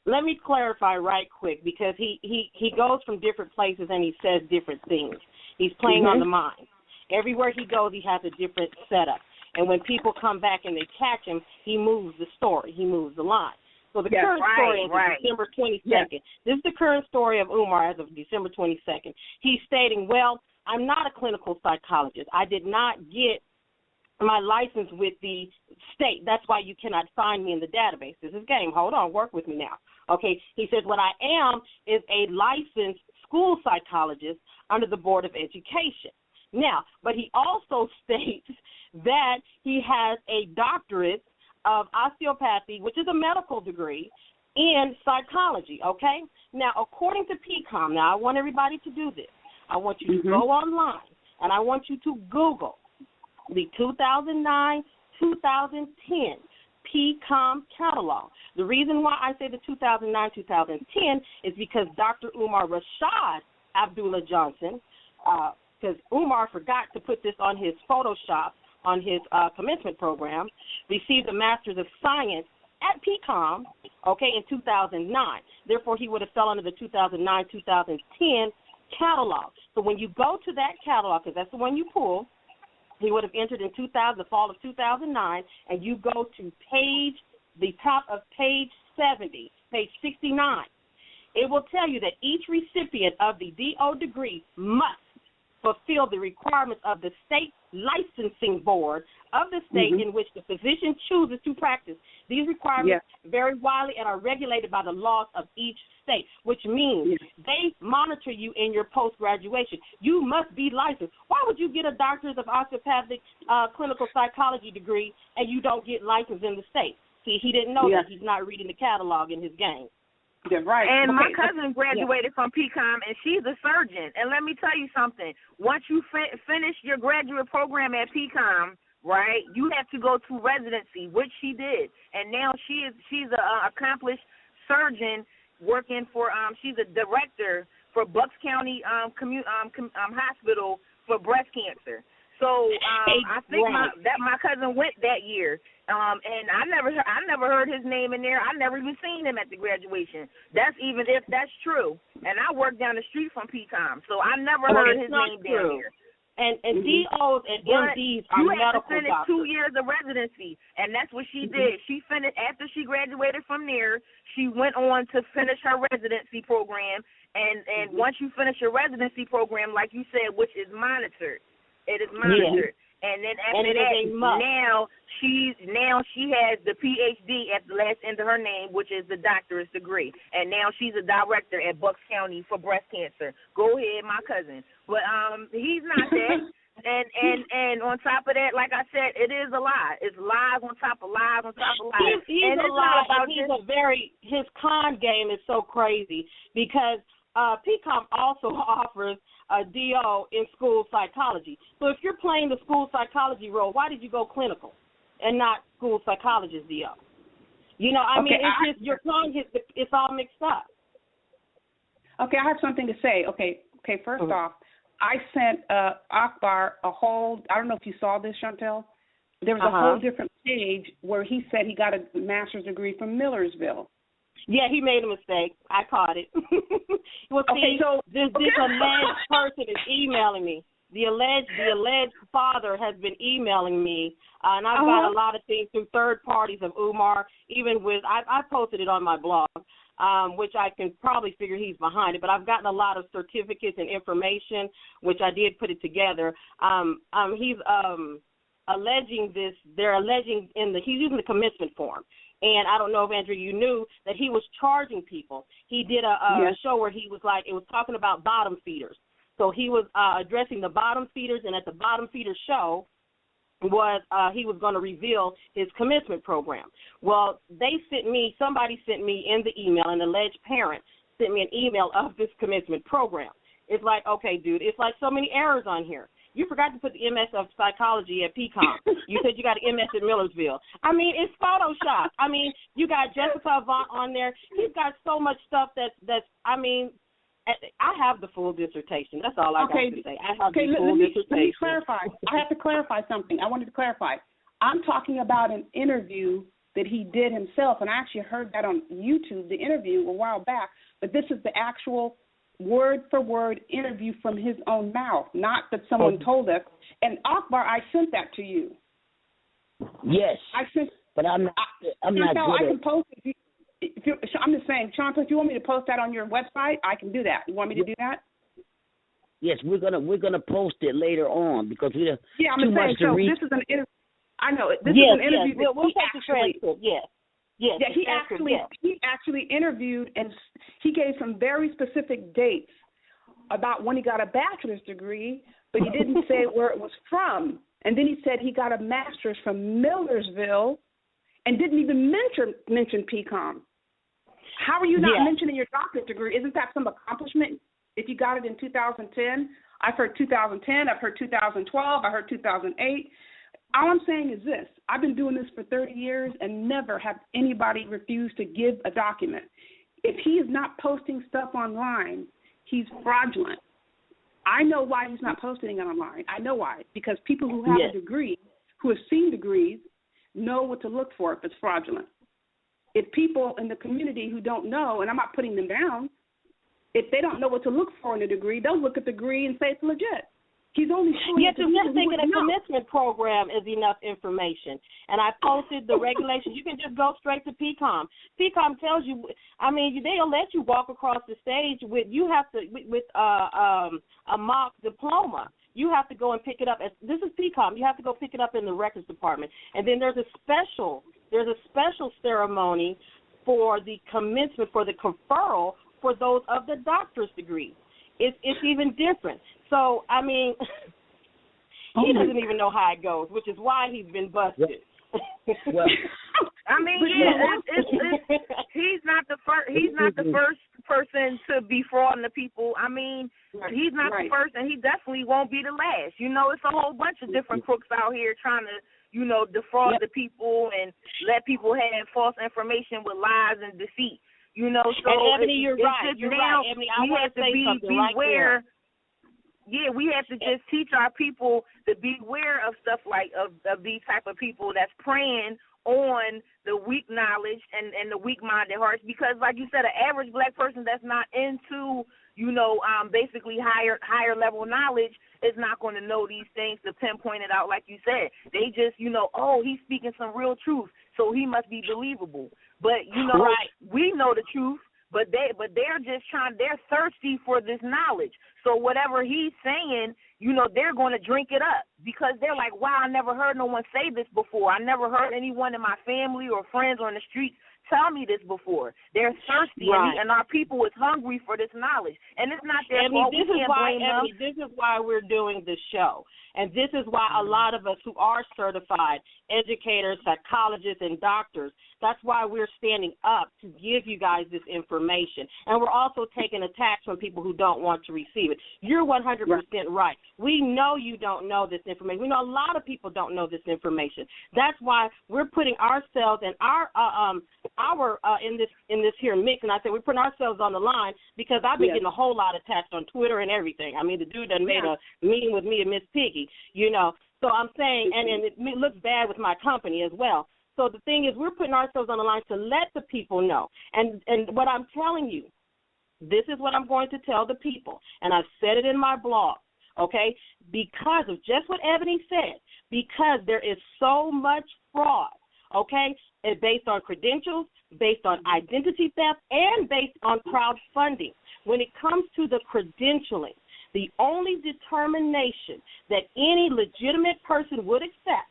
let me clarify right quick, because he goes from different places and he says different things. He's playing on the mind. Everywhere he goes, he has a different setup. And when people come back and they catch him, he moves the story. He moves the line. So the current story is December 22nd. Yes. This is the current story of UMAR as of December 22nd. He's stating, well, I'm not a clinical psychologist. I did not get my license with the state. That's why you cannot find me in the database. This is game. Hold on. Work with me now. Okay. He says what I am is a licensed school psychologist under the Board of Education. Now, but he also states that he has a doctorate of osteopathy, which is a medical degree, in psychology, okay? Now, according to PCOM, now I want everybody to do this. I want you to go online, and I want you to Google the 2009-2010 PCOM catalog. The reason why I say the 2009-2010 is because Dr. UMAR Rashad Abdullah Johnson, because UMAR forgot to put this on his Photoshop on his commencement program, received a Master's of Science at PCOM, okay, in 2009. Therefore, he would have fell under the 2009-2010 catalog. So when you go to that catalog, because that's the one you pull, he would have entered in the fall of 2009, and you go to the top of page 70, page 69. It will tell you that each recipient of the DO degree must fulfill the requirements of the state licensing board of the state in which the physician chooses to practice. These requirements vary widely and are regulated by the laws of each state, which means they monitor you in your post-graduation. You must be licensed. Why would you get a doctorate of osteopathic clinical psychology degree and you don't get licensed in the state? See, he didn't know that. He's not reading the catalog in his game. Yeah, right. And my cousin graduated from PCOM, and she's a surgeon. And let me tell you something. Once you finish your graduate program at PCOM, right, you have to go to residency, which she did. And now she's an accomplished surgeon working for she's a director for Bucks County Hospital for breast cancer. So I think my cousin went that year. And I never heard his name in there. I never even seen him at the graduation. That's even if that's true. And I work down the street from PCOM, so I never heard his name down there. And DOs and MDs are medical doctors. You have to finish 2 years of residency, and that's what she did. She finished after she graduated from there. She went on to finish her residency program, and once you finish your residency program, like you said, which is monitored, it is monitored. And then after that, now she has the PhD at the last end of her name, which is the doctorate degree. And now she's a director at Bucks County for breast cancer. Go ahead, my cousin. But he's not that. and on top of that, like I said, it is a lie. It's lies on top of lies on top of lies. He's a lie. His con game is so crazy because PCOM also offers a DO in school psychology. So if you're playing the school psychology role, why did you go clinical and not school psychologist DO? You know, I mean, it's just your tongue, it's all mixed up. Okay, I have something to say. Okay, first off, I sent Akbar a whole, I don't know if you saw this, Chantel. There was a whole different page where he said he got a master's degree from Millersville. Yeah, he made a mistake. I caught it. Well, see, this alleged person is emailing me. The alleged father has been emailing me, and I've got a lot of things through third parties of UMAR, even with, I posted it on my blog, which I can probably figure he's behind it, but I've gotten a lot of certificates and information, which I did put it together. He's alleging this, they're alleging he's using the commencement form. And I don't know if, Andrew, you knew that he was charging people. He did a show where he was it was talking about bottom feeders. So he was addressing the bottom feeders, and at the bottom feeder show he was going to reveal his commencement program. Well, somebody sent me in the email, an alleged parent sent me an email of this commencement program. It's like, okay, dude, it's like so many errors on here. You forgot to put the MS of psychology at PCOM. You said you got an MS at Millersville. I mean, it's Photoshop. I mean, you got Jessica Avant on there. He's got so much stuff that's I mean, I have the full dissertation. That's all I got to say. I have the full dissertation. Let me clarify. I have to clarify something. I wanted to clarify. I'm talking about an interview that he did himself, and I actually heard that on YouTube, the interview a while back, but this is the actual word-for-word interview from his own mouth, not that someone told us. And Akbar, I sent that to you. Yes. I sent, but I'm not good I can post it. I'm just saying, Chantal, if you want me to post that on your website, I can do that. You want me to do that? Yes, we're gonna post it later on because we have I'm too saying, much to read. This is an interview. I know it. This is an interview. Yes. We'll take the transcript. Yes. Yeah, he actually interviewed, and he gave some very specific dates about when he got a bachelor's degree, but he didn't say where it was from. And then he said he got a master's from Millersville, and didn't even mention PCOM. How are you not mentioning your doctorate degree? Isn't that some accomplishment if you got it in 2010? I've heard 2010. I've heard 2012. I heard 2008. All I'm saying is this. I've been doing this for 30 years and never have anybody refused to give a document. If he is not posting stuff online, he's fraudulent. I know why he's not posting it online. I know why. Because people who have a degree, who have seen degrees, know what to look for if it's fraudulent. If people in the community who don't know, and I'm not putting them down, if they don't know what to look for in a degree, they'll look at the degree and say it's legit. He's only showing just thinking a commencement program is enough information. And I posted the regulations. You can just go straight to PCOM. PCOM tells you, they'll let you walk across the stage with a mock diploma. You have to go and pick it up. This is PCOM. You have to go pick it up in the records department. And then there's a special ceremony for the commencement, for the conferral for those of the doctor's degree. It's even different. So, he doesn't even know how it goes, which is why he's been busted. Well, he's not the first. He's not the first person to be frauding the people. He's not the first, and he definitely won't be the last. It's a whole bunch of different crooks out here trying to, defraud the people and let people have false information with lies and deceit. So and Ebony, you're right. You're right, Ebony. I want to say something beware. Right there. Yeah, we have to just teach our people to beware of stuff like of these type of people that's preying on the weak knowledge and the weak-minded hearts. Because, like you said, an average black person that's not into basically higher level knowledge is not going to know these things to pinpoint it out, like you said. They just he's speaking some real truth, so he must be believable. But we know the truth. But they're just they're thirsty for this knowledge. So whatever he's saying, they're going to drink it up because they're like, wow, I never heard no one say this before. I never heard anyone in my family or friends or in the streets tell me this before. They're thirsty, and our people is hungry for this knowledge. And it's not their fault. This is why we're doing this show. And this is why a lot of us who are certified educators, psychologists, and doctors, that's why we're standing up to give you guys this information. And we're also taking attacks from people who don't want to receive it. You're 100% right. We know you don't know this information. We know a lot of people don't know this information. That's why we're putting ourselves and our in this here mix. And I said we're putting ourselves on the line because I've been getting a whole lot of attacks on Twitter and everything. The dude done made a meeting with me and Miss Piggy. So I'm saying, and it looks bad with my company as well. So the thing is, we're putting ourselves on the line to let the people know. And what I'm telling you, this is what I'm going to tell the people, and I've said it in my blog, okay, because of just what Ebony said, because there is so much fraud, okay, and based on credentials, based on identity theft, and based on crowdfunding. When it comes to the credentialing, the only determination that any legitimate person would accept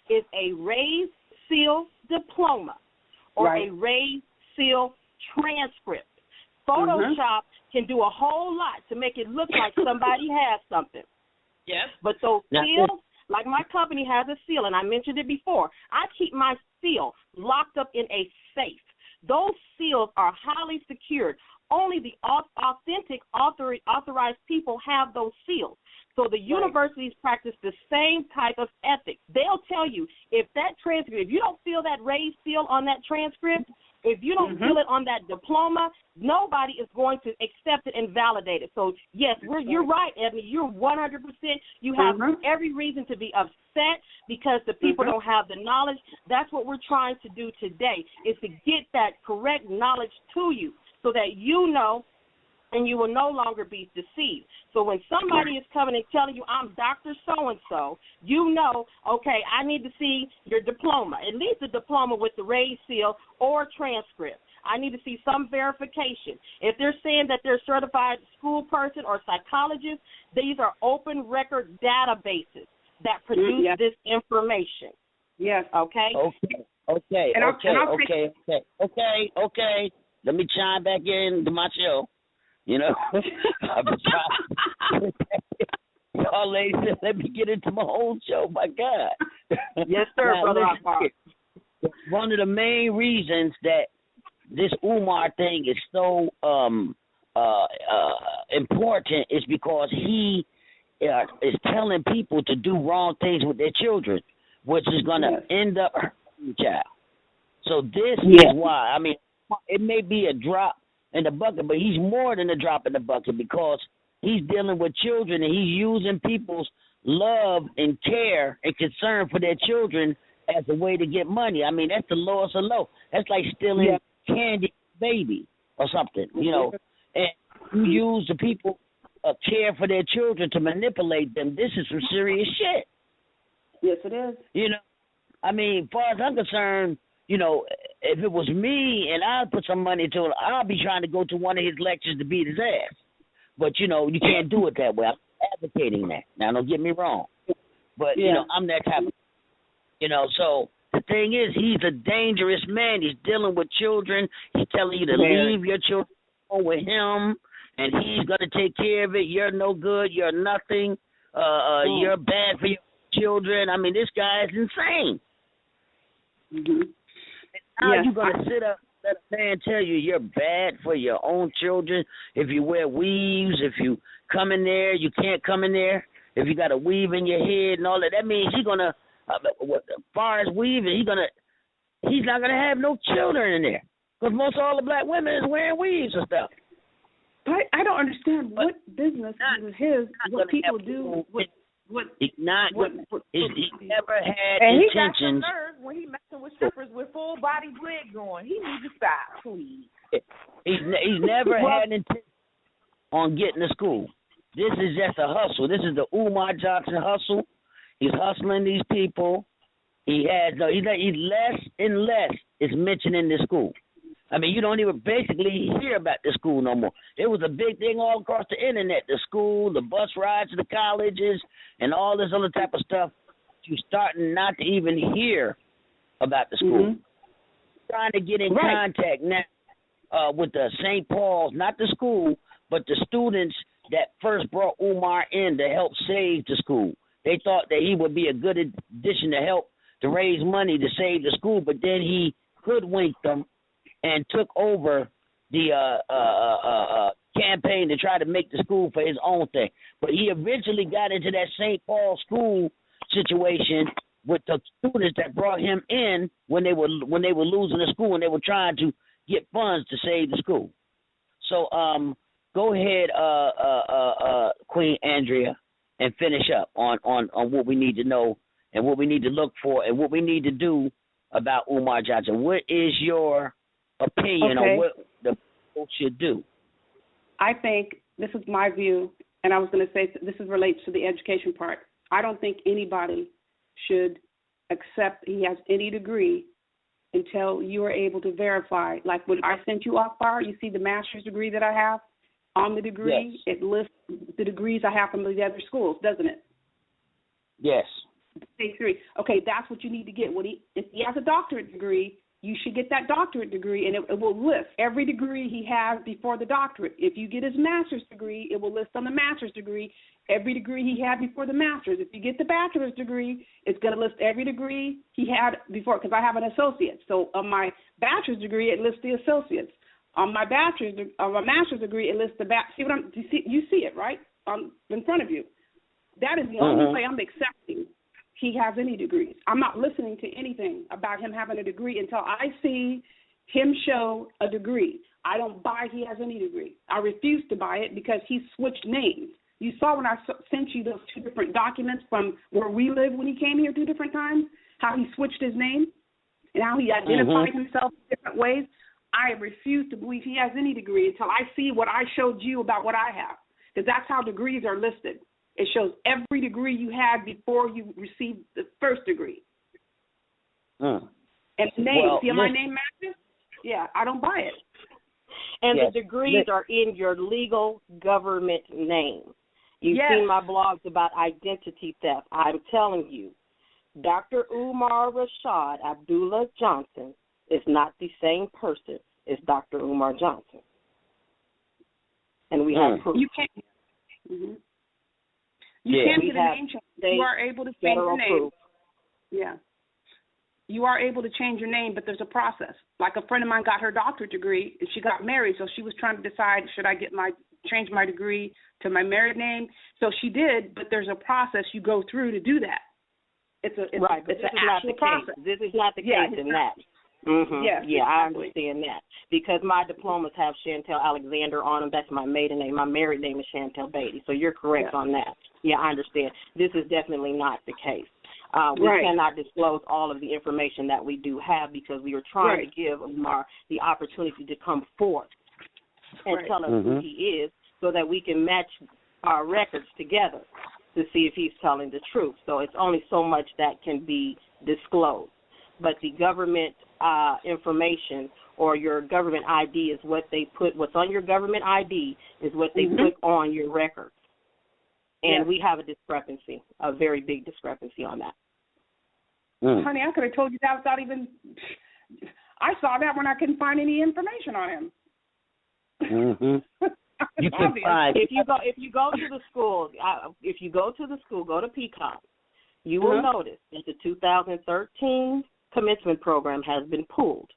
is a raised seal diploma or a raised seal transcript. Photoshop can do a whole lot to make it look like somebody has something. Yes. But those seals, like my company has a seal, and I mentioned it before, I keep my seal locked up in a safe. Those seals are highly secured. Only the authentic, authorized people have those seals. So the universities practice the same type of ethics. They'll tell you if that transcript, if you don't feel that raised seal on that transcript, If you don't feel it on that diploma, nobody is going to accept it and validate it. So, yes, you're right, Ebony. You're 100%. You have every reason to be upset because the people don't have the knowledge. That's what we're trying to do today, is to get that correct knowledge to you so that you know and you will no longer be deceived. So when somebody is coming and telling you, I'm Dr. So-and-so, you know, okay, I need to see your diploma, at least a diploma with the raised seal or transcript. I need to see some verification. If they're saying that they're a certified school person or psychologist, these are open record databases that produce this information. Yes. Okay? Okay. Let me chime back into my show. You know, I've been trying. Y'all ladies said, let me get into my own show. My God. Yes, sir, now, Brother Akbar. One of the main reasons that this UMAR thing is so important is because he is telling people to do wrong things with their children, which is going to end up hurting the child. So this is why. I mean, it may be a drop in the bucket, but he's more than a drop in the bucket because he's dealing with children and he's using people's love and care and concern for their children as a way to get money. I mean, that's the lowest of low. That's like stealing candy baby or something, you know. And you use the people care for their children to manipulate them. This is some serious shit. Yes, it is. You know, I mean, as far as I'm concerned, you know, if it was me and I put some money to it, I'll be trying to go to one of his lectures to beat his ass. But, you know, you can't do it that way. I'm advocating that. Now, don't get me wrong. But, you know, I'm that type of, you know, so the thing is, he's a dangerous man. He's dealing with children. He's telling you to leave your children with him, and he's going to take care of it. You're no good. You're nothing. You're bad for your children. I mean, this guy is insane. How are you going to sit up and let a man tell you you're bad for your own children if you wear weaves, if you come in there, you can't come in there, if you got a weave in your head and all that? That means he's going to, as far as weaving, he's not going to have no children in there because most all the black women is wearing weaves and stuff. But I don't understand what business is his, what people do, he's never had and intentions. He got some nerve when he messing with strippers with full body wigs on. He needs to stop, please. He's never had intention on getting to school. This is just a hustle. This is the UMAR Johnson hustle. He's hustling these people. He's less and less is mentioned in the school. I mean, you don't even basically hear about the school no more. It was a big thing all across the internet, the school, the bus rides to the colleges, and all this other type of stuff. You're starting not to even hear about the school. Trying to get in contact now with the St. Paul's, not the school, but the students that first brought UMAR in to help save the school. They thought that he would be a good addition to help to raise money to save the school, but then he hoodwinked them and took over the campaign to try to make the school for his own thing. But he eventually got into that St. Paul school situation with the students that brought him in when they were losing the school and they were trying to get funds to save the school. So go ahead, Queen Andrea, and finish up on what we need to know and what we need to look for and what we need to do about UMAR Johnson. What is your opinion on what the people should do? I think this is my view, and I was going to say this relates to the education part. I don't think anybody should accept he has any degree until you are able to verify. Like when I sent you off far, you see the master's degree that I have on the degree. It lists the degrees I have from the other schools, doesn't it? Yes. Stage 3. Okay, that's what you need to get. If he has a doctorate degree, you should get that doctorate degree, and it will list every degree he has before the doctorate. If you get his master's degree, it will list on the master's degree every degree he had before the master's. If you get the bachelor's degree, it's going to list every degree he had before, because I have an associate. So on my bachelor's degree, it lists the associates. On my master's degree, it lists the you see it, right, in front of you. That is the only way I'm accepting he has any degrees. I'm not listening to anything about him having a degree until I see him show a degree. I don't buy he has any degree. I refuse to buy it because he switched names. You saw when I sent you those 2 different documents from where we live when he came here 2 different times, how he switched his name and how he identified himself in different ways. I refuse to believe he has any degree until I see what I showed you about what I have, because that's how degrees are listed. It shows every degree you had before you received the first degree. And the name, see how my name matches? Yeah, I don't buy it. And the degrees are in your legal government name. You've seen my blogs about identity theft. I'm telling you, Dr. UMAR Rashad Abdullah Johnson is not the same person as Dr. UMAR Johnson. And we have proof. You can't. You can't get a name change. You are able to change your name. Proof. Yeah. You are able to change your name, but there's a process. Like a friend of mine got her doctorate degree, and she got married, so she was trying to decide, should I change my degree to my married name? So she did, but there's a process you go through to do that. It's an actual process. This is not the case in that. I understand that. Because my diplomas have Chantel Alexander on them. That's my maiden name. My married name is Chantel Beatty. So you're correct on that. Yeah, I understand. This is definitely not the case. We cannot disclose all of the information that we do have because we are trying to give Umar the opportunity to come forth and tell us who he is so that we can match our records together to see if he's telling the truth. So it's only so much that can be disclosed. But the government information or your government ID is what they put, what's on your government ID is what they put on your records. And we have a discrepancy, a very big discrepancy on that. Honey, I could have told you that without even, I saw that when I couldn't find any information on him. You can find. If you go to the school, go to Peacock, you will notice that the 2013 commencement program has been pulled.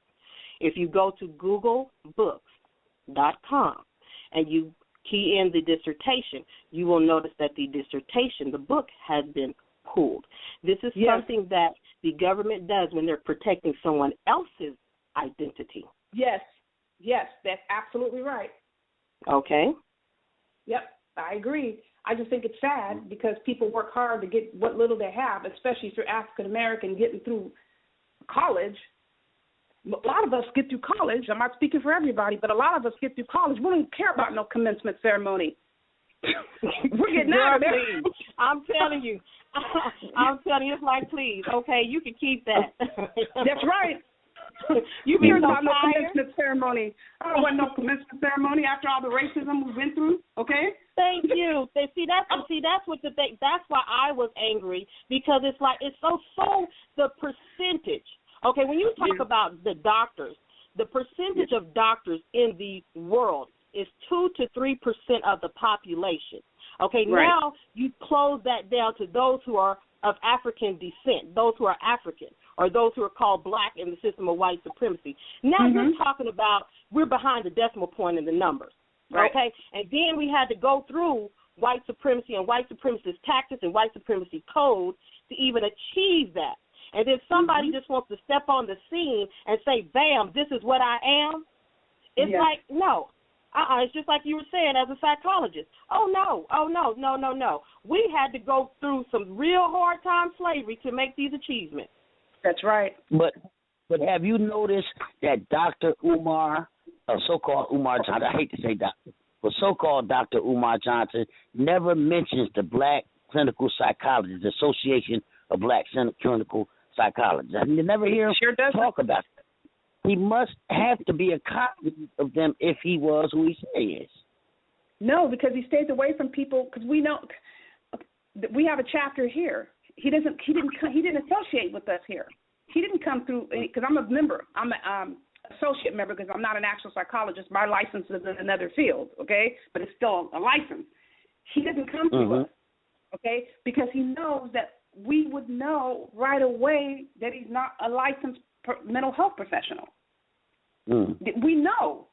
If you go to googlebooks.com and you key in the dissertation, you will notice that the dissertation, the book, has been pulled. This is something that the government does when they're protecting someone else's identity. Yes, that's absolutely right. Okay. Yep, I agree. I just think it's sad because people work hard to get what little they have, especially if you're African American getting through college. A lot of us get through college. I'm not speaking for everybody, but a lot of us get through college. We don't care about no commencement ceremony. We're getting out of there. I'm telling you, it's like, please, okay, you can keep that. That's right. You care about no commencement ceremony. I don't want no commencement ceremony after all the racism we've been through. Okay. Thank you. See, that's what the thing. That's why I was angry, because it's like it's so the percentage. Okay, when you talk about the doctors, the percentage of doctors in the world is 2 to 3% of the population. Okay, now you close that down to those who are of African descent, those who are African, or those who are called black in the system of white supremacy. Now you're talking about we're behind the decimal point in the numbers. Okay, and then we had to go through white supremacy and white supremacist tactics and white supremacy code to even achieve that. And then somebody just wants to step on the scene and say, bam, this is what I am. It's like, no. It's just like you were saying as a psychologist. Oh, no. We had to go through some real hard time slavery to make these achievements. That's right. But have you noticed that Dr. Umar, so-called Umar Johnson, I hate to say doctor, but so-called Dr. Umar Johnson never mentions the Black Clinical Psychologists, the Association of Black Clinical Psychologists. I never hear him talk about it. He must have to be a copy of them if he was who he says. No, because he stays away from people. Because we know we have a chapter here. He didn't associate with us here. He didn't come through because I'm a member. I'm an associate member because I'm not an actual psychologist. My license is in another field. Okay, but it's still a license. He doesn't come through us. Okay, because he knows that we would know right away that he's not a licensed mental health professional. We know.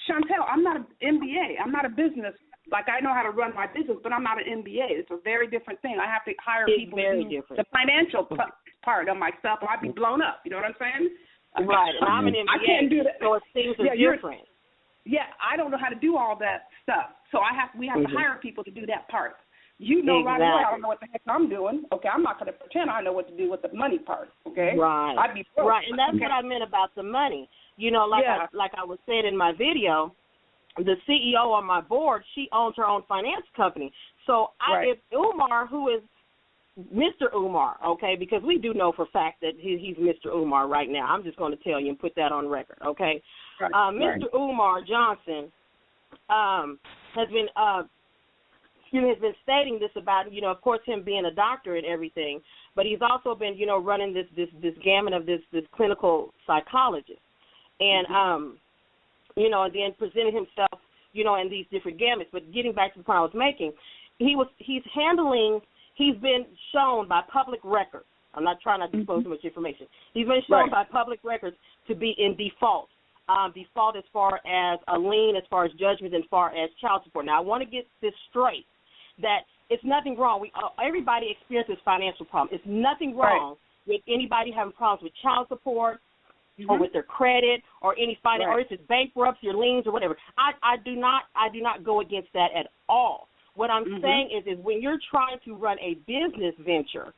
Chantel, I'm not an MBA. I'm not a business. Like, I know how to run my business, but I'm not an MBA. It's a very different thing. I have to hire people to do the financial part of my stuff, or I'd be blown up. You know what I'm saying? Right, and I'm an MBA, I can't do that. so things are different. I don't know how to do all that stuff. So we have to hire people to do that part. You know right away, I don't know what the heck I'm doing. Okay, I'm not going to pretend I know what to do with the money part. Okay, right, I'd be broke. Right, and that's what I meant about the money. You know, like I was saying in my video, the CEO on my board, she owns her own finance company. So if Umar, who is Mr. Umar, okay, because we do know for a fact that he's Mr. Umar right now. I'm just going to tell you and put that on record, okay? Right, Mr. Umar Johnson has been stating this about, you know, of course, him being a doctor and everything, but he's also been, you know, running this gamut of this clinical psychologist. And, you know, and then presenting himself, you know, in these different gamuts. But getting back to the point I was making, he's been shown by public records. I'm not trying to disclose too much information. He's been shown by public records to be in default. Default as far as a lien, as far as judgment, as far as child support. Now, I want to get this straight, that it's nothing wrong. Everybody experiences financial problems. It's nothing wrong with anybody having problems with child support, or with their credit, or any finance, or if it's bankruptcy or liens or whatever. I do not go against that at all. What I'm saying is when you're trying to run a business venture,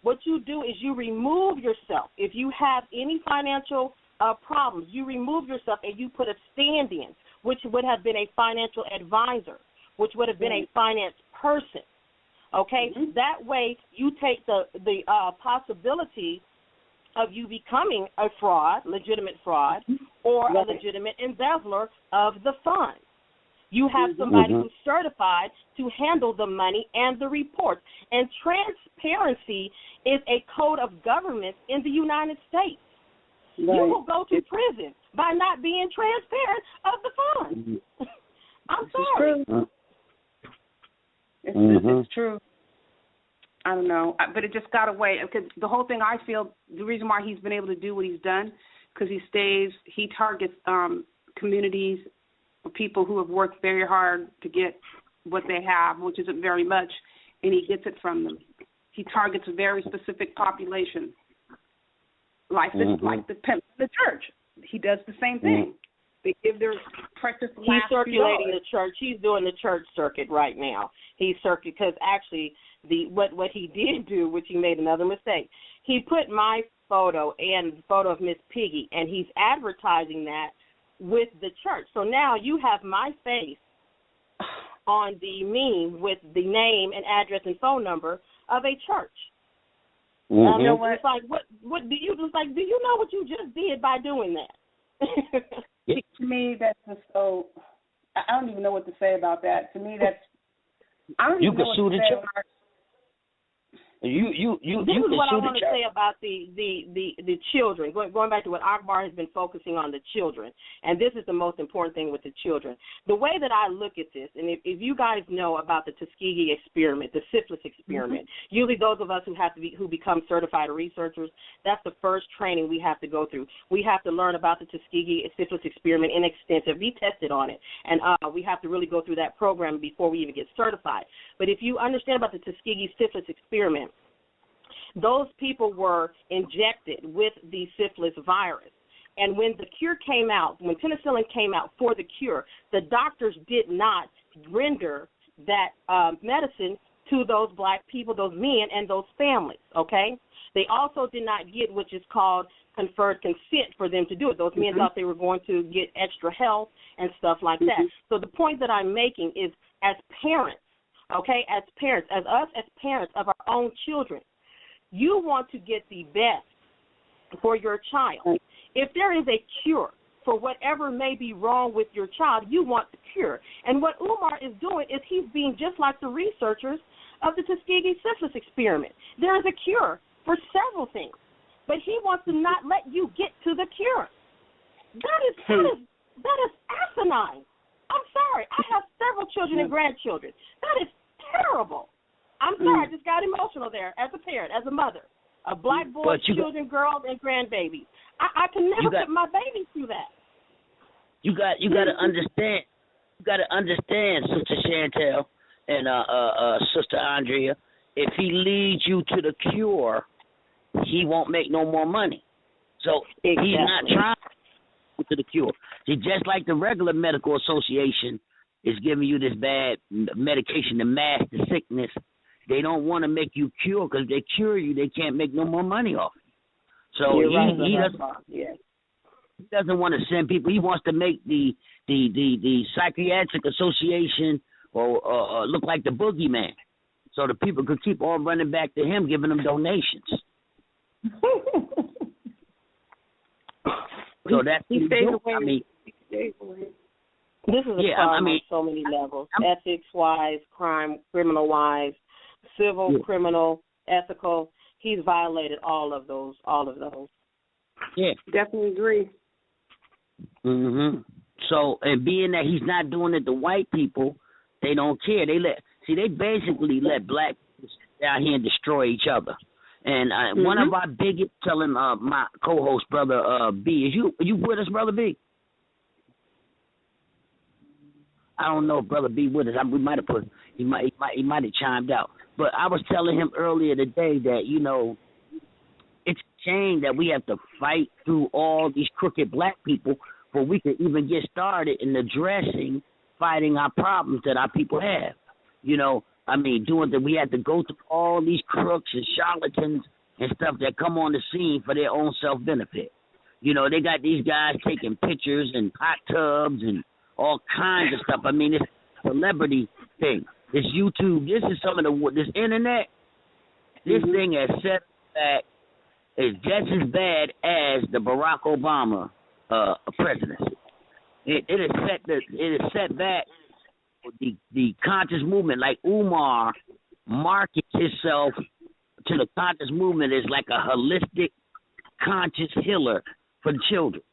what you do is you remove yourself. If you have any financial problems, you remove yourself and you put a stand-in, which would have been a financial advisor, which would have been a finance person. Okay, that way you take the possibility of you becoming a fraud, legitimate fraud, or a legitimate embezzler of the funds. You have somebody who's certified to handle the money and the reports. And transparency is a code of government in the United States. Right. You will go to prison by not being transparent of the funds. I'm sorry. It's true. I don't know, but it just got away. Because the whole thing, I feel, the reason why he's been able to do what he's done, because he targets communities, people who have worked very hard to get what they have, which isn't very much, and he gets it from them. He targets a very specific population, like the church. He does the same thing. They give their precious last He's circulating the church. He's doing the church circuit right now. He's circuit because actually what he did do, which he made another mistake, he put my photo and the photo of Miss Piggy, and he's advertising that with the church. So now you have my face on the meme with the name and address and phone number of a church. You know what? It's like, what do you just like? Do you know what you just did by doing that? To me, that's just so. I don't even know what to say about that. To me, that's. I don't even know what to say about. This is what I want to say about the children. Going back to what Akbar has been focusing on, the children, and this is the most important thing with the children. The way that I look at this, and if you guys know about the Tuskegee experiment, the syphilis experiment, usually those of us who become certified researchers, that's the first training we have to go through. We have to learn about the Tuskegee syphilis experiment in extensive, be tested on it, and we have to really go through that program before we even get certified. But if you understand about the Tuskegee syphilis experiment, those people were injected with the syphilis virus. And when the cure came out, when penicillin came out for the cure, the doctors did not render that medicine to those black people, those men, and those families, okay? They also did not get, which is called conferred consent for them to do it. Those men thought they were going to get extra help and stuff like that. So the point that I'm making is, as parents, okay, as parents, as us as parents of our own children, you want to get the best for your child. If there is a cure for whatever may be wrong with your child, you want the cure. And what Umar is doing is he's being just like the researchers of the Tuskegee syphilis experiment. There is a cure for several things, but he wants to not let you get to the cure. That is asinine. I'm sorry. I have several children and grandchildren. That is terrible. I'm sorry, I just got emotional there as a parent, as a mother of black boys, children, girls, and grandbabies. I can never put my baby through that. You got to understand. You got to understand, Sister Chantel and Sister Andrea. If he leads you to the cure, he won't make no more money. So he's not trying to the cure. See, just like the regular medical association is giving you this bad medication to mask the sickness, they don't want to make you cure, because they cure you, they can't make no more money off you. So he doesn't want to send people. He wants to make the psychiatric association or look like the boogeyman, so the people could keep on running back to him, giving them donations. So that's he stays away. I mean, this is a crime on so many levels: ethics-wise, crime, criminal-wise, civil, criminal, ethical. He's violated all of those. Yeah, definitely agree. So, and being that he's not doing it to white people, they don't care. They basically let black people sit down here and destroy each other. And one of our biggest, telling my co-host, brother B, are you with us, brother B? I don't know if brother B with us. We might have he might have chimed out. But I was telling him earlier today that, you know, it's a shame that we have to fight through all these crooked black people before we can even get started in addressing, fighting our problems that our people have. You know, I mean, doing that, we have to go through all these crooks and charlatans and stuff that come on the scene for their own self-benefit. You know, they got these guys taking pictures in hot tubs and all kinds of stuff. I mean, it's a celebrity thing. This YouTube, this is some of this internet, this thing has set back, is just as bad as the Barack Obama presidency. It has set back the conscious movement. Like UMAR markets himself to the conscious movement as like a holistic conscious healer for the children.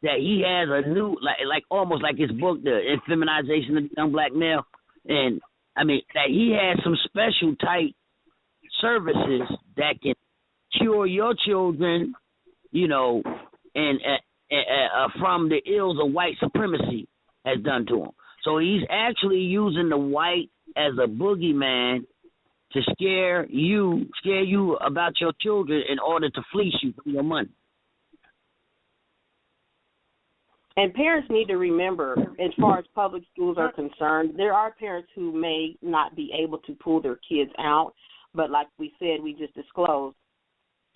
That he has a new, like almost like his book, The Infeminization of the Young Black Male. And I mean, that he has some special type services that can cure your children, you know, and from the ills of white supremacy has done to him. So he's actually using the white as a boogeyman to scare you about your children in order to fleece you for your money. And parents need to remember, as far as public schools are concerned, there are parents who may not be able to pull their kids out, but like we said, we just disclosed,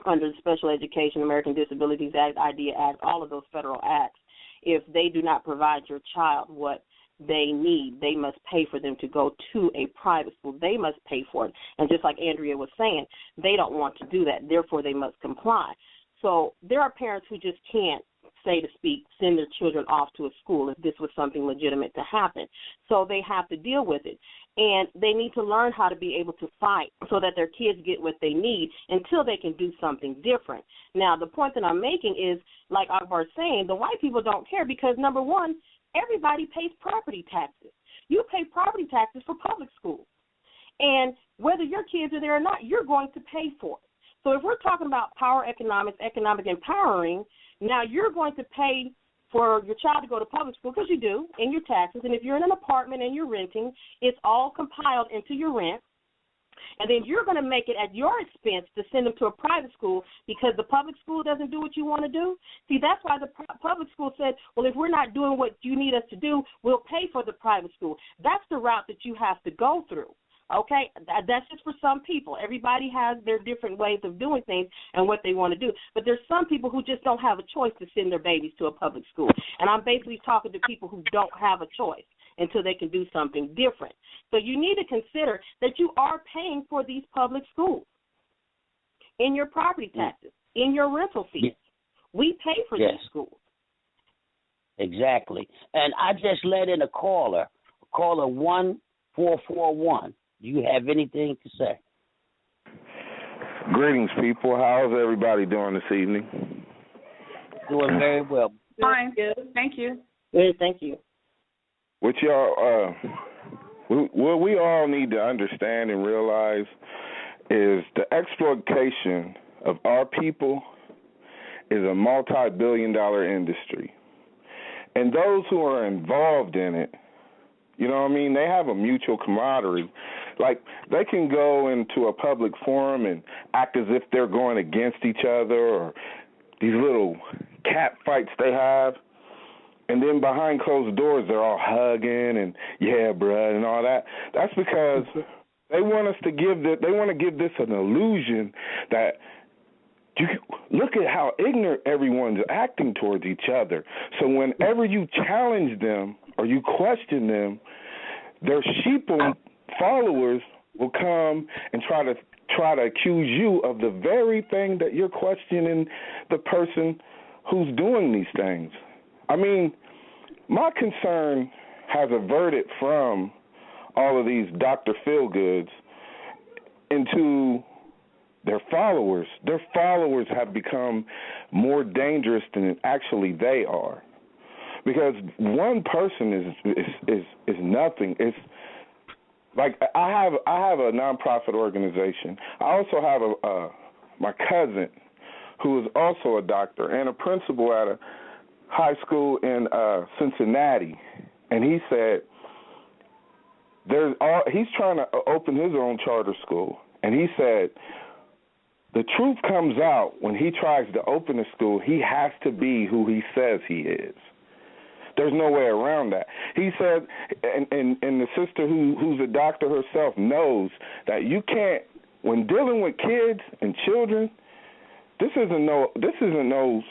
under the Special Education, American Disabilities Act, IDEA Act, all of those federal acts, if they do not provide your child what they need, they must pay for them to go to a private school. They must pay for it. And just like Andrea was saying, they don't want to do that. Therefore, they must comply. So there are parents who just can't, say to speak, send their children off to a school if this was something legitimate to happen. So they have to deal with it. And they need to learn how to be able to fight so that their kids get what they need until they can do something different. Now, the point that I'm making is, like I was saying, the white people don't care because, number one, everybody pays property taxes. You pay property taxes for public schools. And whether your kids are there or not, you're going to pay for it. So if we're talking about power economics, economic empowering, now you're going to pay for your child to go to public school, because you do, in your taxes. And if you're in an apartment and you're renting, it's all compiled into your rent. And then you're going to make it at your expense to send them to a private school because the public school doesn't do what you want to do. See, that's why the public school said, well, if we're not doing what you need us to do, we'll pay for the private school. That's the route that you have to go through. Okay, that's just for some people. Everybody has their different ways of doing things and what they want to do. But there's some people who just don't have a choice to send their babies to a public school. And I'm basically talking to people who don't have a choice until they can do something different. So you need to consider that you are paying for these public schools in your property taxes, in your rental fees. We pay for these schools. Exactly. And I just let in a caller 1441. Do you have anything to say? Greetings, people. How's everybody doing this evening? Doing very well. Fine. Good. Thank you. Good. Thank you. What y'all, what we all need to understand and realize is the exploitation of our people is a multi-billion-dollar industry. And those who are involved in it, you know what I mean, they have a mutual camaraderie. Like, they can go into a public forum and act as if they're going against each other or these little cat fights they have, and then behind closed doors they're all hugging and yeah, bruh, and all that. That's because they want us to give this an illusion that you look at how ignorant everyone's acting towards each other. So whenever you challenge them or you question them, their sheeple followers will come and try to accuse you of the very thing that you're questioning the person who's doing these things. I mean, my concern has averted from all of these Dr. Feelgoods into their followers. Their followers have become more dangerous than actually they are, because one person is nothing. It's like I have a nonprofit organization. I also have my cousin who is also a doctor and a principal at a high school in Cincinnati, and he said he's trying to open his own charter school, and he said the truth comes out when he tries to open a school. He has to be who he says he is. There's no way around that. He said, and the sister who's a doctor herself knows that you can't, when dealing with kids and children, this isn't no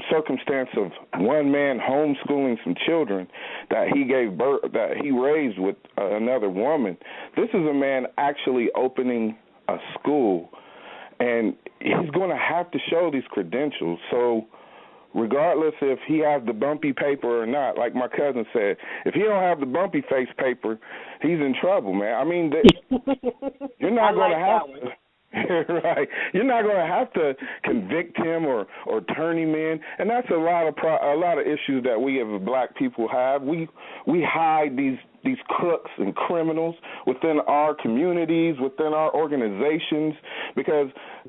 circumstance of one man homeschooling some children that he gave birth, that he raised with another woman. This is a man actually opening a school, and he's going to have to show these credentials. So regardless if he has the bumpy paper or not, like my cousin said, if he don't have the bumpy face paper, he's in trouble, man. I mean, you're not going to have to. Right, you're not going to have to convict him or turn him in, and that's a lot of issues that we as black people have. We hide these crooks and criminals within our communities, within our organizations, because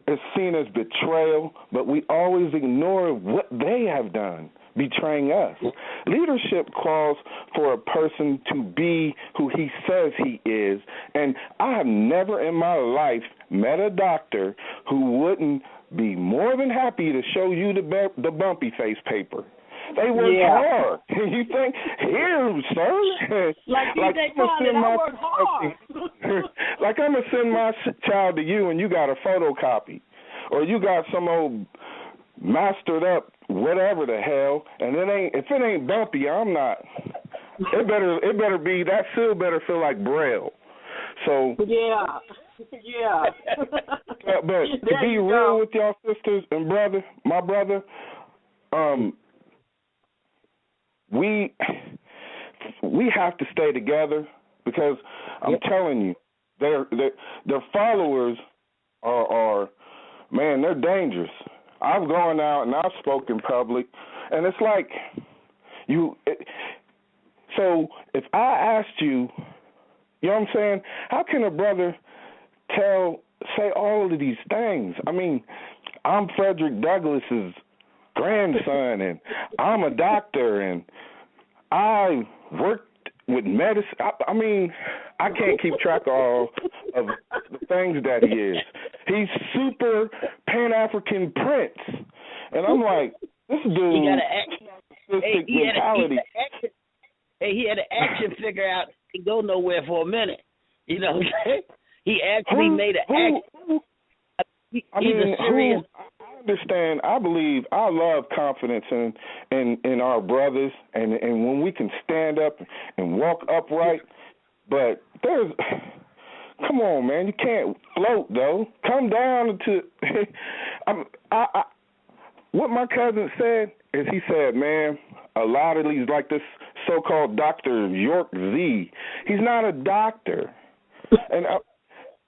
it's seen as betrayal, but we always ignore what they have done, betraying us. Leadership calls for a person to be who he says he is, and I have never in my life met a doctor who wouldn't be more than happy to show you the bumpy face paper. They work hard. You think, here, sir. Like DJ Khaled, I work hard. Like I'm going to send my child to you and you got a photocopy. Or you got some old mastered up whatever the hell, and if it ain't bumpy, I'm not. It better be, that seal better feel like Braille. So yeah. But to be real with y'all sisters and my brother, we have to stay together, because I'm telling you, their followers are man, they're dangerous. I've gone out and I've spoken in public, and it's like so if I asked you, you know what I'm saying, how can a brother say all of these things? I mean, I'm Frederick Douglass's grandson, and I'm a doctor, and I worked with medicine. I mean, I can't keep track of all of the things that he is. He's super Pan-African prince. And I'm like, this dude, he got mentality. He had an action figure out to go nowhere for a minute. You know what I'm saying? He actually made an action. I understand. I believe, I love confidence in our brothers, and when we can stand up and walk upright. But come on, man, you can't float though. Come down to. What my cousin said is, he said, man, a lot of these, like this so-called Dr. York Z, he's not a doctor, and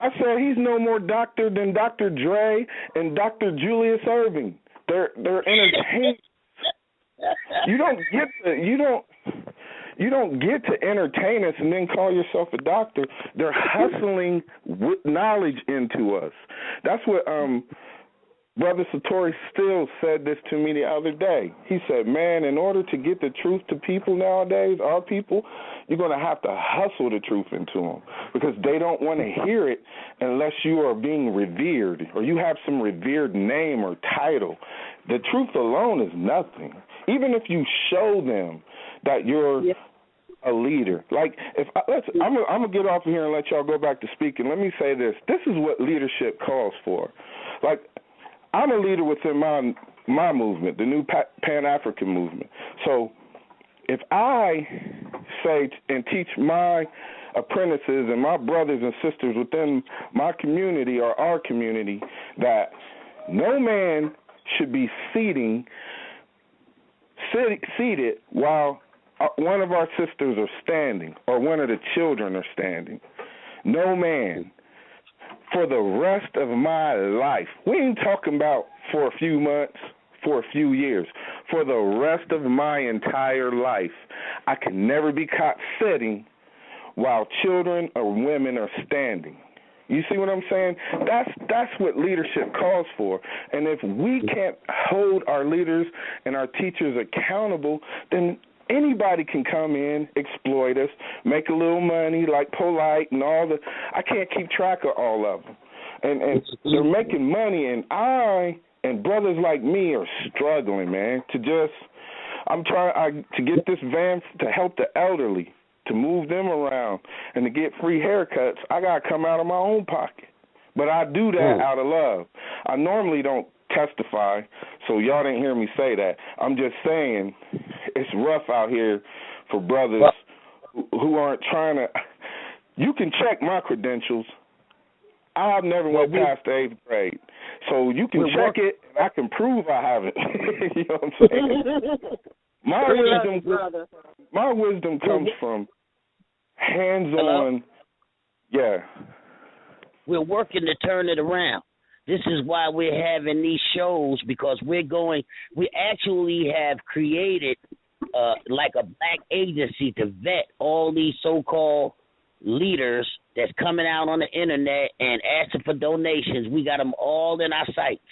I said he's no more doctor than Dr. Dre and Dr. Julius Erving. They're entertainers. You don't get to entertain us and then call yourself a doctor. They're hustling with knowledge into us. That's what Brother Satori still said this to me the other day. He said, man, in order to get the truth to people nowadays, our people, you're going to have to hustle the truth into them because they don't want to hear it unless you are being revered or you have some revered name or title. The truth alone is nothing. Even if you show them that you're a leader. Like, I'm going to get off of here and let y'all go back to speaking. Let me say this. This is what leadership calls for. Like, I'm a leader within my movement, the new Pan-African movement. So if I say and teach my apprentices and my brothers and sisters within my community or our community that no man should be seated while one of our sisters are standing or one of the children are standing. No man. For the rest of my life. We ain't talking about for a few months, for a few years. For the rest of my entire life, I can never be caught sitting while children or women are standing. You see what I'm saying? That's what leadership calls for. And if we can't hold our leaders and our teachers accountable, then anybody can come in, exploit us, make a little money like Polite and all the. I can't keep track of all of them. And they're making money, and I and brothers like me are struggling, man, I'm trying to get this van to help the elderly, to move them around, and to get free haircuts. I got to come out of my own pocket. But I do that out of love. I normally don't testify, so y'all didn't hear me say that. I'm just saying it's rough out here for brothers who aren't trying to. You can check my credentials. I've never went past the 8th grade, so you can check it, and I can prove I haven't. You know what I'm saying? My wisdom comes from hands-on. Yeah. We're working to turn it around. This is why we're having these shows, because we actually have created like a black agency to vet all these so-called leaders that's coming out on the internet and asking for donations. We got them all in our sites,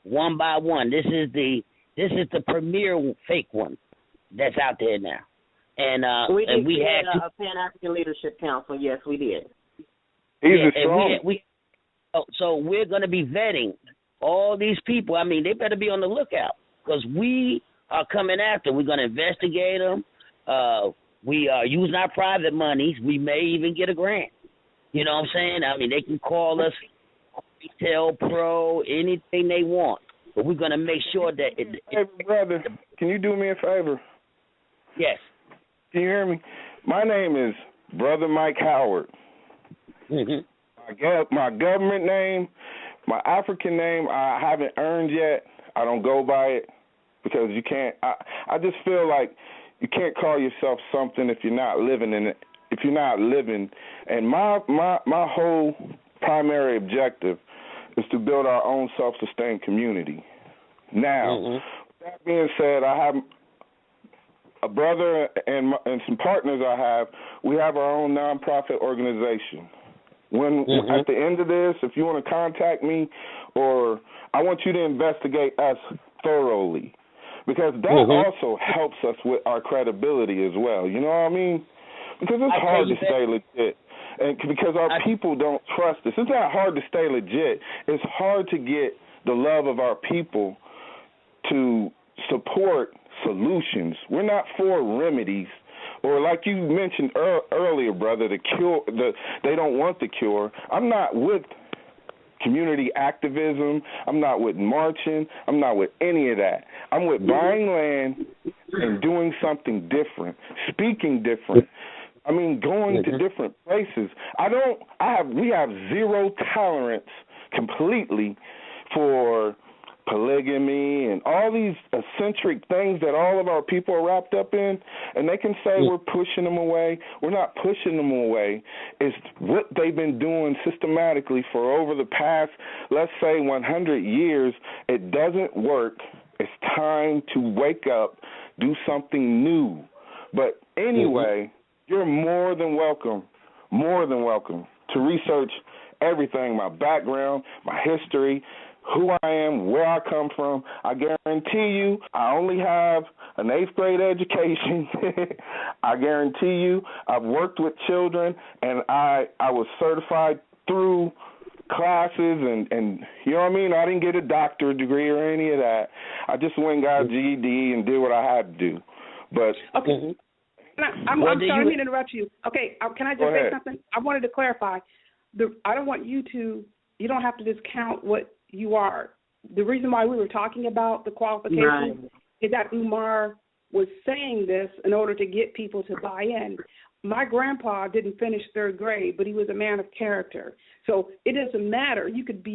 one by one. This is the premier fake one that's out there now. And we had a Pan-African Leadership Council. Yes, we did. So we're going to be vetting all these people. I mean, they better be on the lookout because we are coming after. We're going to investigate them. We are using our private monies. We may even get a grant. You know what I'm saying? I mean, they can call us Retail Pro, anything they want. But we're going to make sure that Hey, brother, can you do me a favor? Yes. Can you hear me? My name is Brother Mike Howard. Mm-hmm. My government name, my African name, I haven't earned yet. I don't go by it because you can't. I just feel like you can't call yourself something if you're not living in it. If you're not living, and my whole primary objective is to build our own self-sustained community. Now, that being said, I have a brother and some partners we have our own nonprofit organization. At the end of this, if you want to contact me, or I want you to investigate us thoroughly, because that also helps us with our credibility as well. You know what I mean? Because it's hard to stay legit. And because our people don't trust us. It's not hard to stay legit. It's hard to get the love of our people to support solutions. We're not for remedies. Or like you mentioned earlier, brother, the cure. They don't want the cure. I'm not with community activism. I'm not with marching. I'm not with any of that. I'm with buying land and doing something different, speaking different. I mean, going to different places. We have zero tolerance completely for polygamy and all these eccentric things that all of our people are wrapped up in, and they can say we're pushing them away. We're not pushing them away. It's what they've been doing systematically for over the past, let's say, 100 years. It doesn't work. It's time to wake up, do something new. But anyway, you're more than welcome to research everything, my background, my history, who I am, where I come from. I guarantee you I only have an 8th grade education. I guarantee you I've worked with children, and I was certified through classes, and you know what I mean? I didn't get a doctorate degree or any of that. I just went and got a GED and did what I had to do. But okay. I'm sorry, I didn't mean to interrupt you. Okay, can I just say something? I wanted to clarify. I don't want you don't have to discount what you are. The reason why we were talking about the qualifications is that UMAR was saying this in order to get people to buy in. My grandpa didn't finish 3rd grade, but he was a man of character. So it doesn't matter. You could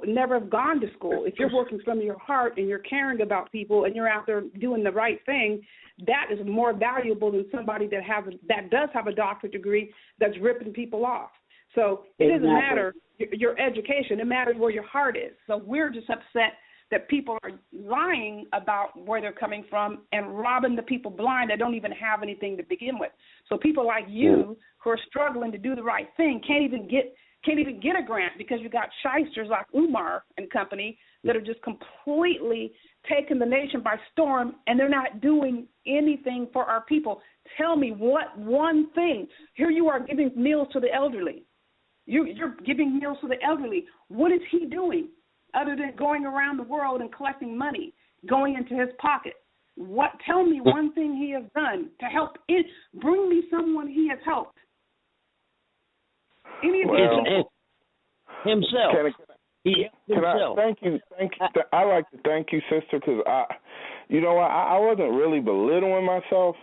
never have gone to school. If you're working from your heart and you're caring about people and you're out there doing the right thing, that is more valuable than somebody that does have a doctorate degree that's ripping people off. So it doesn't matter your education. It matters where your heart is. So we're just upset that people are lying about where they're coming from and robbing the people blind that don't even have anything to begin with. So people like you who are struggling to do the right thing can't even get a grant because you got shysters like UMAR and company that are just completely taking the nation by storm, and they're not doing anything for our people. Tell me what one thing. Here you are giving meals to the elderly. You're giving meals to the elderly. What is he doing other than going around the world and collecting money, going into his pocket? Tell me one thing he has done to help bring me someone he has helped. Any of himself. Thank you. I like to thank you, sister, because I wasn't really belittling myself.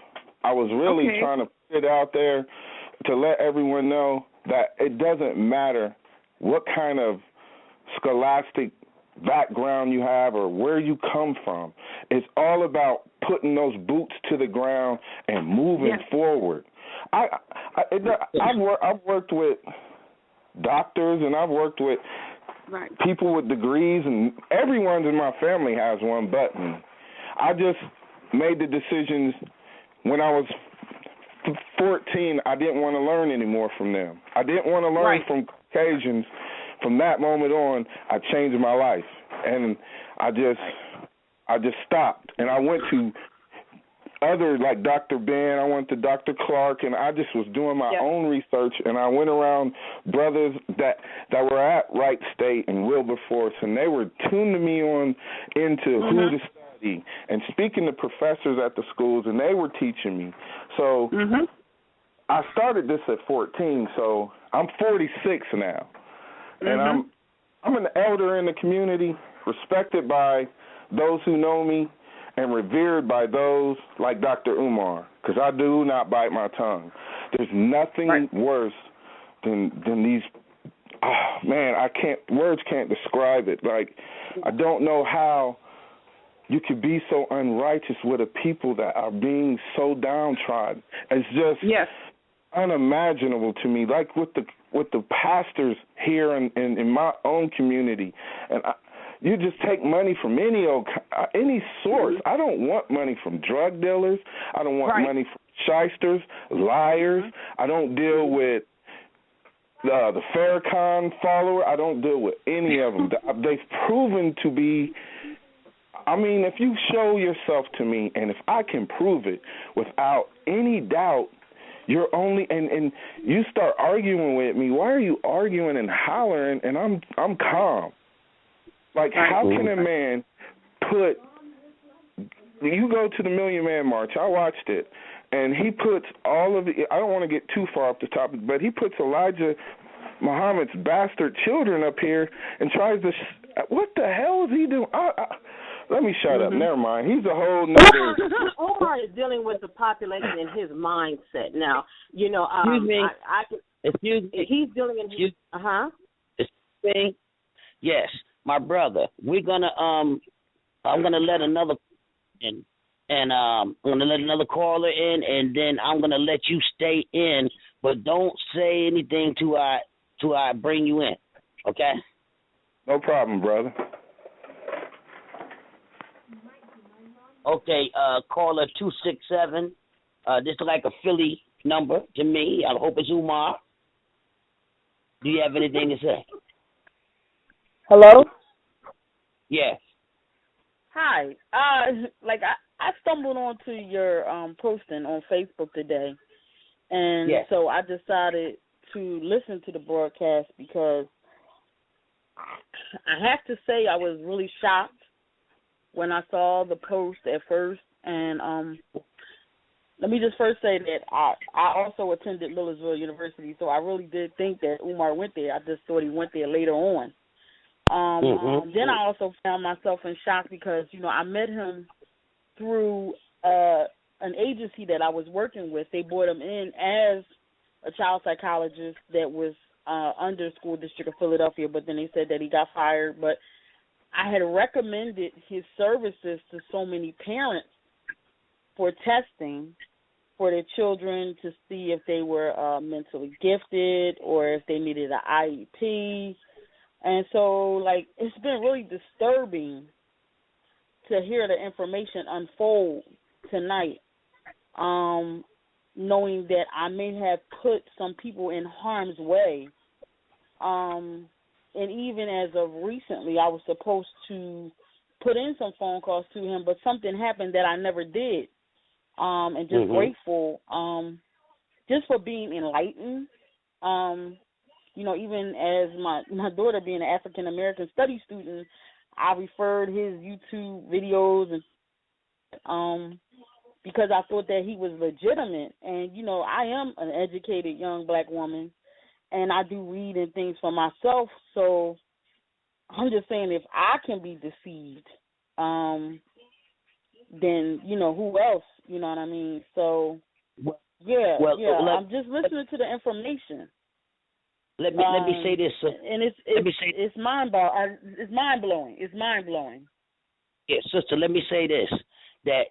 I was really trying to put it out there to let everyone know that it doesn't matter what kind of scholastic background you have or where you come from. It's all about putting those boots to the ground and moving forward. I've worked with doctors and I've worked with people with degrees, and everyone in my family has one but me. I just made the decisions when I was 14. I didn't want to learn anymore from them. I didn't want to learn from Caucasians. From that moment on, I changed my life, and I just stopped, and I went to other, like Dr.Ben, I went to Dr. Clark, and I just was doing my own research, and I went around brothers that were at Wright State and Wilberforce, and they were tuning me on into who to study and speaking to professors at the schools, and they were teaching me. So I started this at 14, so I'm 46 now. And I'm an elder in the community, respected by those who know me, and revered by those like Dr. Umar, because I do not bite my tongue. There's nothing worse than these. Oh man, words can't describe it. Like, I don't know how you could be so unrighteous with a people that are being so downtrodden. It's just unimaginable to me. Like with the pastors here in my own community, and you just take money from any source. I don't want money from drug dealers. I don't want money from shysters, liars. I don't deal with the Farrakhan follower. I don't deal with any of them. They've proven to be. I mean, if you show yourself to me, and if I can prove it without any doubt, you're only and you start arguing with me. Why are you arguing and hollering? And I'm calm. Like, how can a man put? You go to the Million Man March. I watched it, and he puts all of the. I don't want to get too far off the topic, but he puts Elijah Muhammad's bastard children up here and tries to. What the hell is he doing? Let me shut up. Never mind. He's a whole nother. Omar is dealing with the population in his mindset now. You know, Excuse me. He's dealing in his. Excuse me. Yes, my brother. We're gonna. I'm gonna let another in, and I'm gonna let another caller in, and then I'm gonna let you stay in, but don't say anything till I bring you in. Okay? No problem, brother. Okay, caller 267. This is like a Philly number to me. I hope it's Umar. Do you have anything to say? Hello? Yes. Hi. I stumbled onto your posting on Facebook today, and so I decided to listen to the broadcast because I have to say I was really shocked when I saw the post at first. And let me just first say that I also attended Millersville University, so I really did think that Umar went there. I just thought he went there later on. Then I also found myself in shock because, I met him through an agency that I was working with. They brought him in as a child psychologist that was under School District of Philadelphia, but then they said that he got fired. But I had recommended his services to so many parents for testing for their children to see if they were mentally gifted or if they needed an IEP. And so, it's been really disturbing to hear the information unfold tonight, knowing that I may have put some people in harm's way. And even as of recently, I was supposed to put in some phone calls to him, but something happened that I never did. And just grateful just for being enlightened. Even as my daughter being an African-American study student, I referred his YouTube videos and because I thought that he was legitimate. And, I am an educated young black woman, and I do read and things for myself. So I'm just saying if I can be deceived, then, who else? You know what I mean? So, I'm just listening to the information. Let me say this, and it's mind blowing. It's mind blowing. Yeah, sister. Let me say this: that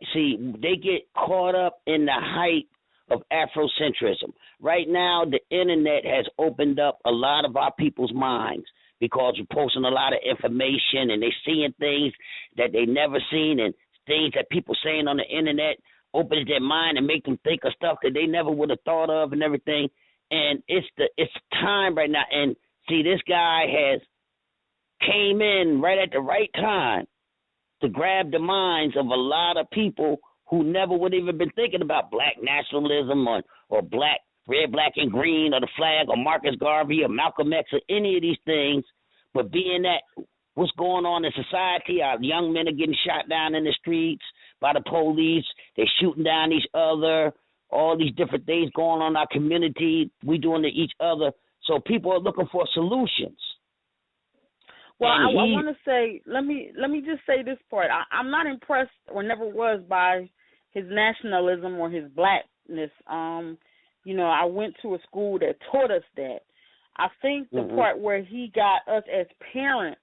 they get caught up in the hype of Afrocentrism. Right now, the internet has opened up a lot of our people's minds because we're posting a lot of information and they're seeing things that they never seen and things that people saying on the internet opens their mind and make them think of stuff that they never would have thought of and everything. And it's time right now. And this guy has came in right at the right time to grab the minds of a lot of people who never would even been thinking about black nationalism or black, red, black, and green or the flag or Marcus Garvey or Malcolm X or any of these things. But being that what's going on in society, our young men are getting shot down in the streets by the police. They're shooting down each other. All these different things going on in our community, we doing to each other. So people are looking for solutions. Well, I want to say, let me just say this part. I'm not impressed or never was by his nationalism or his blackness. I went to a school that taught us that. I think the part where he got us as parents,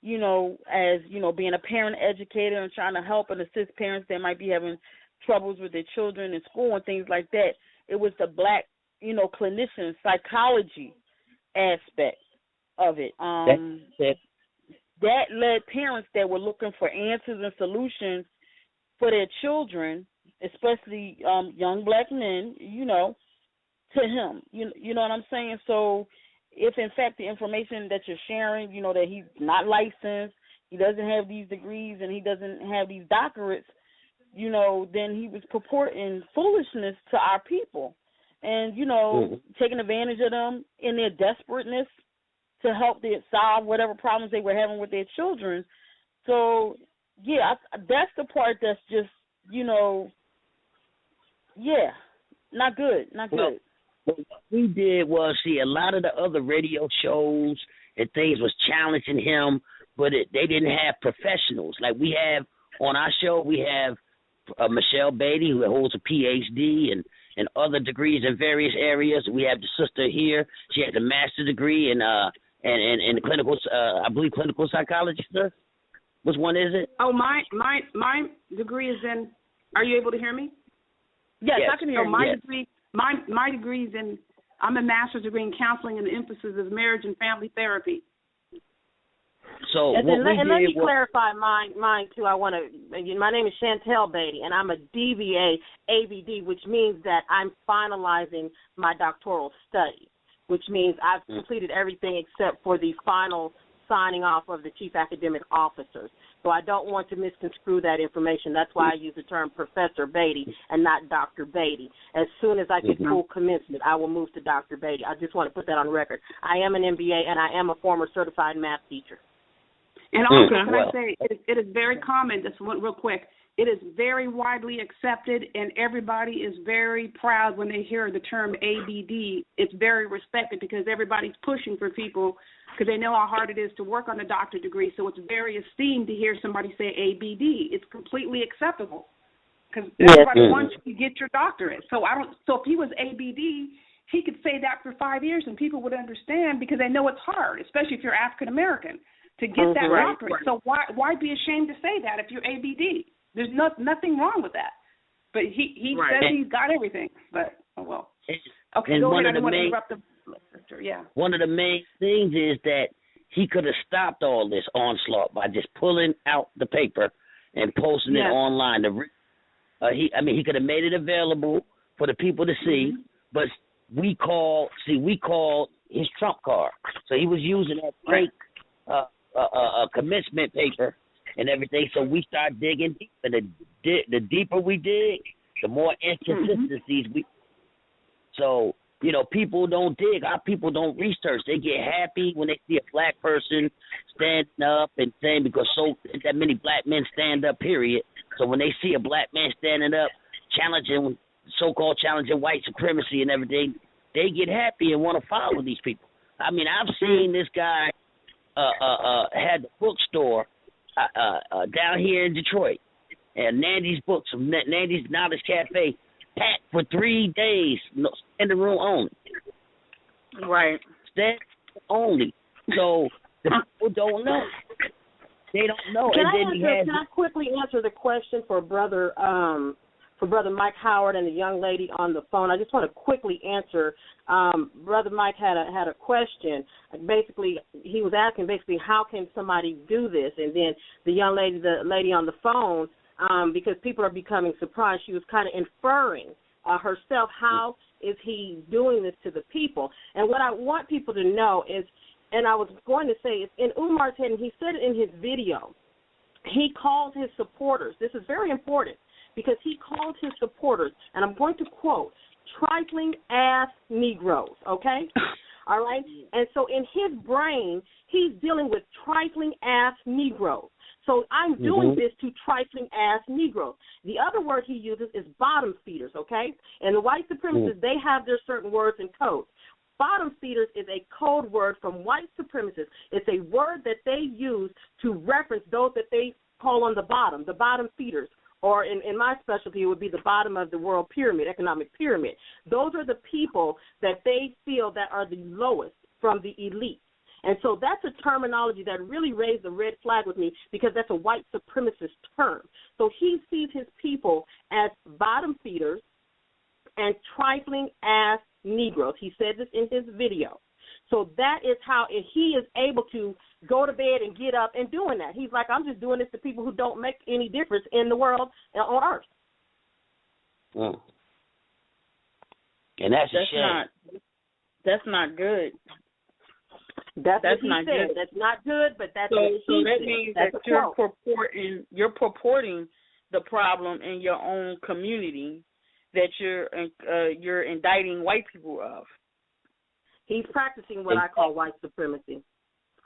as being a parent educator and trying to help and assist parents that might be having troubles with their children in school and things like that, it was the black, clinician psychology aspect of it. That led parents that were looking for answers and solutions for their children, especially young black men, to him. You know what I'm saying? So if, in fact, the information that you're sharing, that he's not licensed, he doesn't have these degrees, and he doesn't have these doctorates, then he was purporting foolishness to our people and, taking advantage of them in their desperateness to help them solve whatever problems they were having with their children. So, that's the part that's just, not good, not good. What we did was, a lot of the other radio shows and things was challenging him, but they didn't have professionals. Like we have on our show, we have Michelle Beatty, who holds a PhD and other degrees in various areas. We have the sister here. She has a master's degree in clinical, I believe, clinical psychology, sir. Which one is it? Oh, my degree is in. Are you able to hear me? Yes. I can hear you. Degree. My degree is in. I'm a master's degree in counseling, and the emphasis is marriage and family therapy. So let me clarify mine too. I want to. My name is Chantel Beatty, and I'm a DBA ABD, which means that I'm finalizing my doctoral study, which means I've completed everything except for the final signing off of the chief academic officers. So I don't want to misconstrue that information. That's why I use the term Professor Beatty and not Dr. Beatty. As soon as I get full commencement, I will move to Dr. Beatty. I just want to put that on record. I am an MBA, and I am a former certified math teacher. And also, can I say, it is very common, just one real quick, it is very widely accepted, and everybody is very proud when they hear the term ABD. It's very respected because everybody's pushing for people because they know how hard it is to work on a doctorate degree, so it's very esteemed to hear somebody say ABD. It's completely acceptable because everybody wants you to get your doctorate. So if he was ABD, he could say that for 5 years and people would understand because they know it's hard, especially if you're African American, to get that doctorate. So why be ashamed to say that if you're ABD? There's nothing wrong with that. But he says he's got everything. But, oh, well. Okay, go ahead. I don't want to interrupt the sister. Yeah. One of the main things is that he could have stopped all this onslaught by just pulling out the paper and posting it online. He could have made it available for the people to see, but we called his trump card. So he was using that fake commencement paper and everything, so we start digging deep, and the deeper we dig, the more inconsistencies we. So, people don't dig. Our people don't research. They get happy when they see a black person standing up and saying, because that many black men stand up, period. So when they see a black man standing up, so-called challenging white supremacy and everything, they get happy and want to follow these people. I mean, I've seen this guy had the bookstore down here in Detroit, and Nandy's Books, Nandy's Knowledge Cafe, packed for 3 days, in the room only. Right. Stand only. So the people don't know. They don't know. Can I quickly answer the question for Brother Mike Howard and the young lady on the phone? I just want to quickly answer. Brother Mike had a question. Basically, he was asking how can somebody do this? And then the lady on the phone, because people are becoming surprised, she was kind of inferring herself, how is he doing this to the people? And what I want people to know is, and I was going to say, it's in UMAR's head, and he said it in his video, he called his supporters. This is very important, because he called his supporters, and I'm going to quote, trifling ass Negroes, okay? All right? And so in his brain, he's dealing with trifling ass Negroes. So I'm doing this to trifling ass Negroes. The other word he uses is bottom feeders, okay? And the white supremacists, they have their certain words and codes. Bottom feeders is a code word from white supremacists. It's a word that they use to reference those that they call on the bottom feeders. Or in my specialty, it would be the bottom of the world pyramid, economic pyramid. Those are the people that they feel that are the lowest from the elite. And so that's a terminology that really raised the red flag with me, because that's a white supremacist term. So he sees his people as bottom feeders and trifling ass Negroes. He said this in his video. So that is how he is able to go to bed and get up and doing that. He's like, I'm just doing this to people who don't make any difference in the world on earth. And that's a shame. That's not good. That's not good. That's not good, but that's what he said. So that means that's that you're purporting the problem in your own community that you're indicting white people of. He's practicing what I call white supremacy,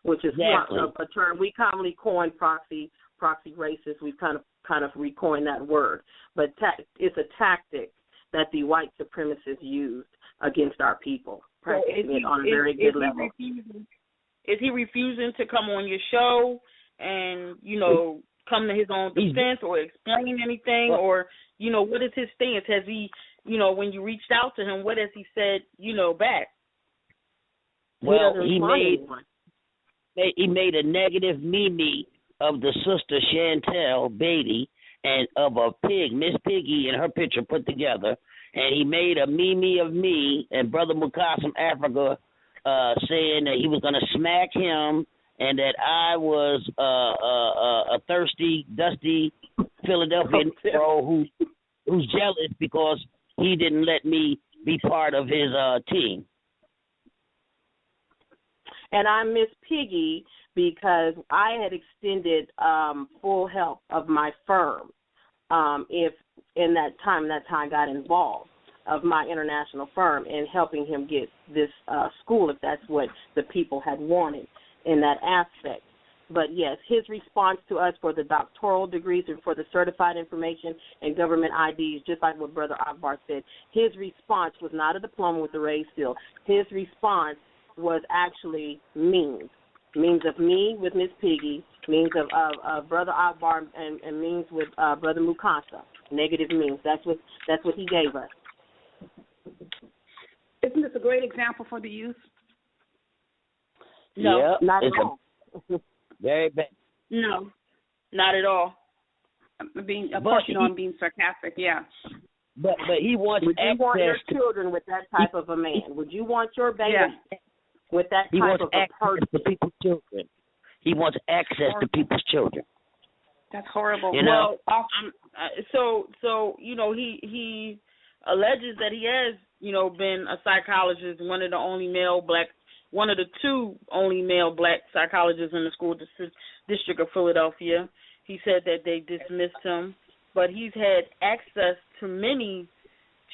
which is a term we commonly coin proxy racist. We've kind of recoined that word, but it's a tactic that the white supremacists used against our people, practicing it on a very good level. Is he refusing to come on your show and come to his own defense or explain anything, or what is his stance? Has he, when you reached out to him, what has he said, back? Well, he made a negative meme of the sister Chantel Beatty and of a pig, Miss Piggy, and her picture put together, and he made a meme of me and Brother Mukasem Africa saying that he was going to smack him and that I was a thirsty, dusty Philadelphia Negro who's jealous because he didn't let me be part of his team. And I'm Miss Piggy because I had extended full help of my firm if in that time I got involved of my international firm in helping him get this school, if that's what the people had wanted in that aspect. But, yes, his response to us for the doctoral degrees and for the certified information and government IDs, just like what Brother Akbar said, his response was not a diploma with the raised seal. His response was actually means of me with Miss Piggy, means of Brother Akbar, and means with Brother Mukasa, negative means. That's what he gave us. Isn't this a great example for the youth? No, yep, not at all. Very bad. No, not at all. Of course, I'm being sarcastic. Yeah. But he wants Would you access want your to children with that type of a man? Would you want your baby with that he type wants of a person? access to people's children. He wants access to people's children. That's horrible. You know? Well, so you know, he alleges that he has, you know, been a psychologist, one of the two only male black psychologists in the school district of Philadelphia. He said that they dismissed him, but he's had access to many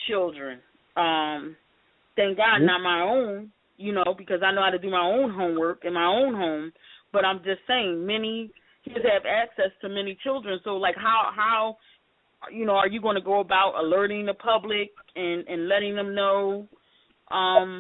children. Thank God, not my own, you know, because I know how to do my own homework in my own home. But I'm just saying, he's had access to many children. So, like, how you know, are you going to go about alerting the public and letting them know?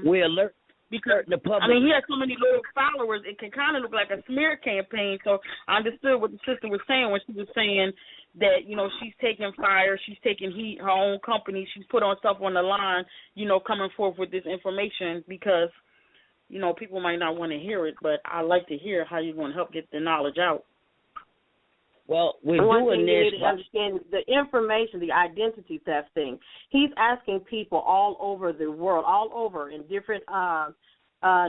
We alert. Because, the public. I mean, he has so many little followers, it can kind of look like a smear campaign. So I understood what the sister was saying when she was saying that, you know, she's taking fire, she's taking heat, her own company, she's put on stuff on the line, you know, coming forth with this information because, you know, people might not want to hear it, but I like to hear how you're going to help get the knowledge out. Well, we're One doing thing this. You need to understand the information, the identity theft thing. He's asking people all over the world, all over in different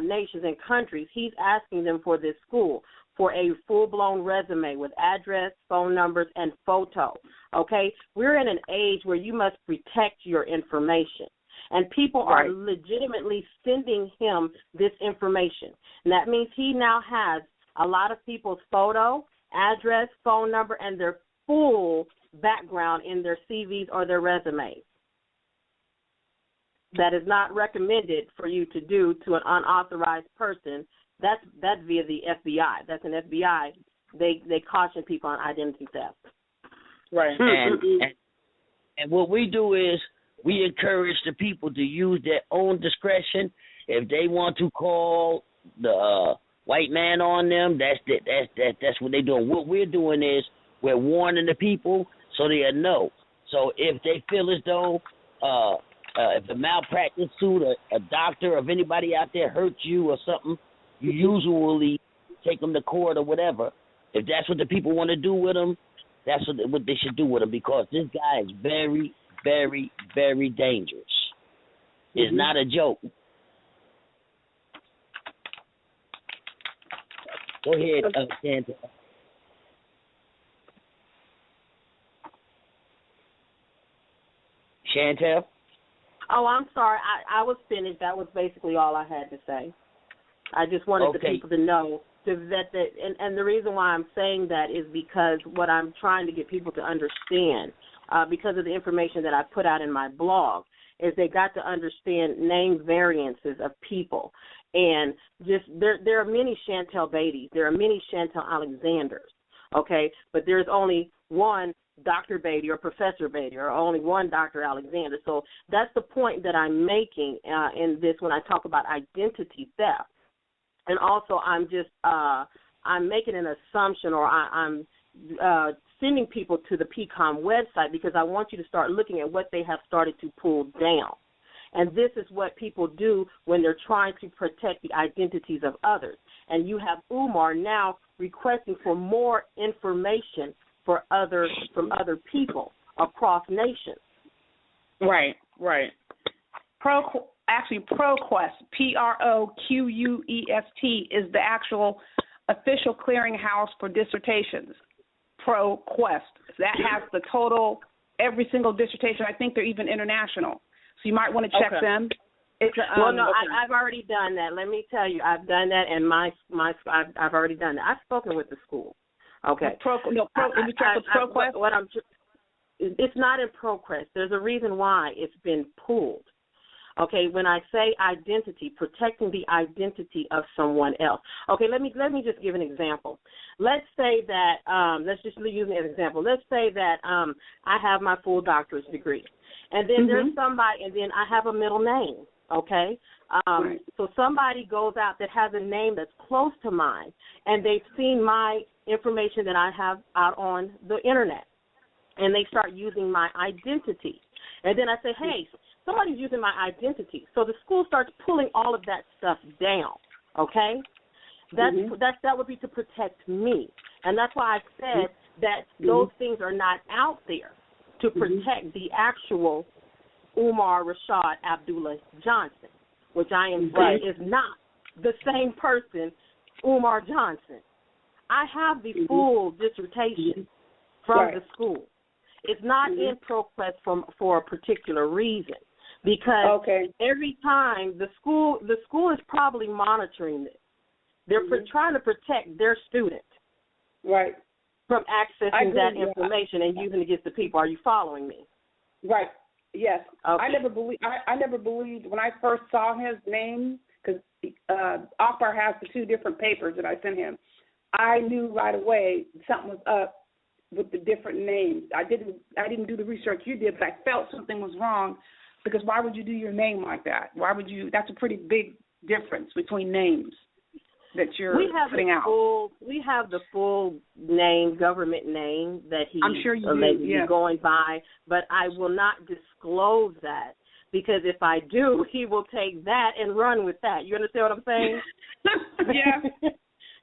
nations and countries. He's asking them for this school, for a full-blown resume with address, phone numbers, and photo. Okay? We're in an age where you must protect your information. And people are legitimately sending him this information. And that means he now has a lot of people's photo, address, phone number, and their full background in their CVs or their resumes. That is not recommended for you to do to an unauthorized person. That's via the FBI. That's an FBI. They caution people on identity theft. Right. And what we do is we encourage the people to use their own discretion. If they want to call the white man on them, that's what they're doing. What we're doing is we're warning the people so they'll know. So if they feel as though if a malpractice suit, a doctor, if anybody out there hurts you or something, you usually take them to court or whatever. If that's what the people want to do with them, that's what they should do with them, because this guy is very, very, very dangerous. It's not a joke. Go ahead, Chantel. Chantel? Oh, I'm sorry. I was finished. That was basically all I had to say. I just wanted the people to know and the reason why I'm saying that is because what I'm trying to get people to understand, because of the information that I put out in my blog, is they got to understand name variances of people. And just there are many Chantel Beatties. There are many Chantel Alexanders, okay? But there's only one Dr. Beatty or Professor Beatty, or only one Dr. Alexander. So that's the point that I'm making in this when I talk about identity theft. And also I'm just I'm making an assumption, or I'm sending people to the PCOM website because I want you to start looking at what they have started to pull down. And this is what people do when they're trying to protect the identities of others. And you have UMAR now requesting for more information from other people across nations. Right. ProQuest, PROQUEST, is the actual official clearinghouse for dissertations. ProQuest. That has the total, every single dissertation. I think they're even international. So you might want to check them. It's well, no, I've already done that. Let me tell you, I've done that, and I've already done that. I've spoken with the school. Okay. It's not in ProQuest. There's a reason why it's been pulled. Okay, when I say identity, protecting the identity of someone else. Okay, let me just give an example. Let's say that let's just use it as an example. Let's say that I have my full doctorate degree, and then there's somebody, and then I have a middle name. Okay, so somebody goes out that has a name that's close to mine, and they've seen my information that I have out on the internet, and they start using my identity, and then I say, hey, somebody's using my identity. So the school starts pulling all of that stuff down, okay? That would be to protect me. And that's why I said that those things are not out there to protect the actual Umar Rashad Abdullah Johnson, which I am saying is not the same person, Umar Johnson. I have the full dissertation from the school. It's not in ProQuest for a particular reason. Because every time the school is probably monitoring this. They're trying to protect their students from accessing that information and using it against the people. Are you following me? Right. Yes. Okay. I never believed when I first saw his name, because Akbar has the 2 different papers that I sent him. I knew right away something was up with the different names. I didn't do the research you did, but I felt something was wrong. Because why would you do your name like that? Why would you? That's a pretty big difference between names that you're putting out. We have the full name, government name that he allegedly going by, but I will not disclose that because if I do, he will take that and run with that. You understand what I'm saying? Yeah.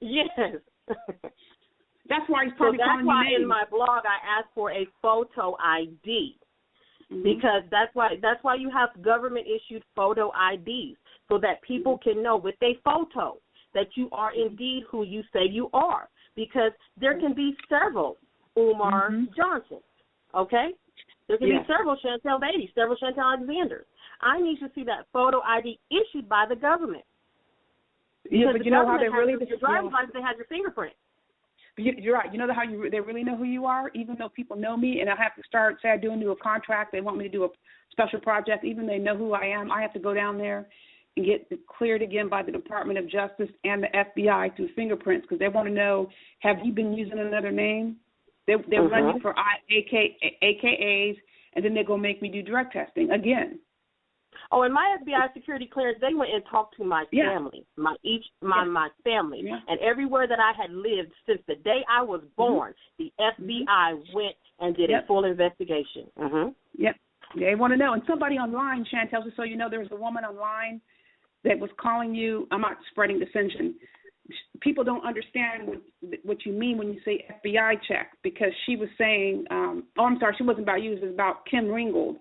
Yes. That's why he's probably calling you names. In my blog I asked for a photo ID. Because that's why you have government issued photo IDs so that people can know with a photo that you are indeed who you say you are. Because there can be several Umar Johnsons, okay? There can be several Chantel Beatty, several Chantel Alexanders. I need to see that photo ID issued by the government. Yeah, but you know how they really your driver's license, they have your fingerprint. You're right. You know how they really know who you are, even though people know me, and I have to start, say I do a contract, they want me to do a special project, even though they know who I am, I have to go down there and get cleared again by the Department of Justice and the FBI through fingerprints because they want to know, have you been using another name? They run you for AKAs, and then they're going to make me do drug testing again. Oh, in my FBI security clearance, they went and talked to my family, my family, and everywhere that I had lived since the day I was born, the FBI went and did a full investigation. Yep, they want to know. And somebody online, Chantel, just so you know, there was a woman online that was calling you. I'm not spreading dissension. People don't understand what you mean when you say FBI check because she was saying, I'm sorry, she wasn't about you, it was about Kim Ringgold.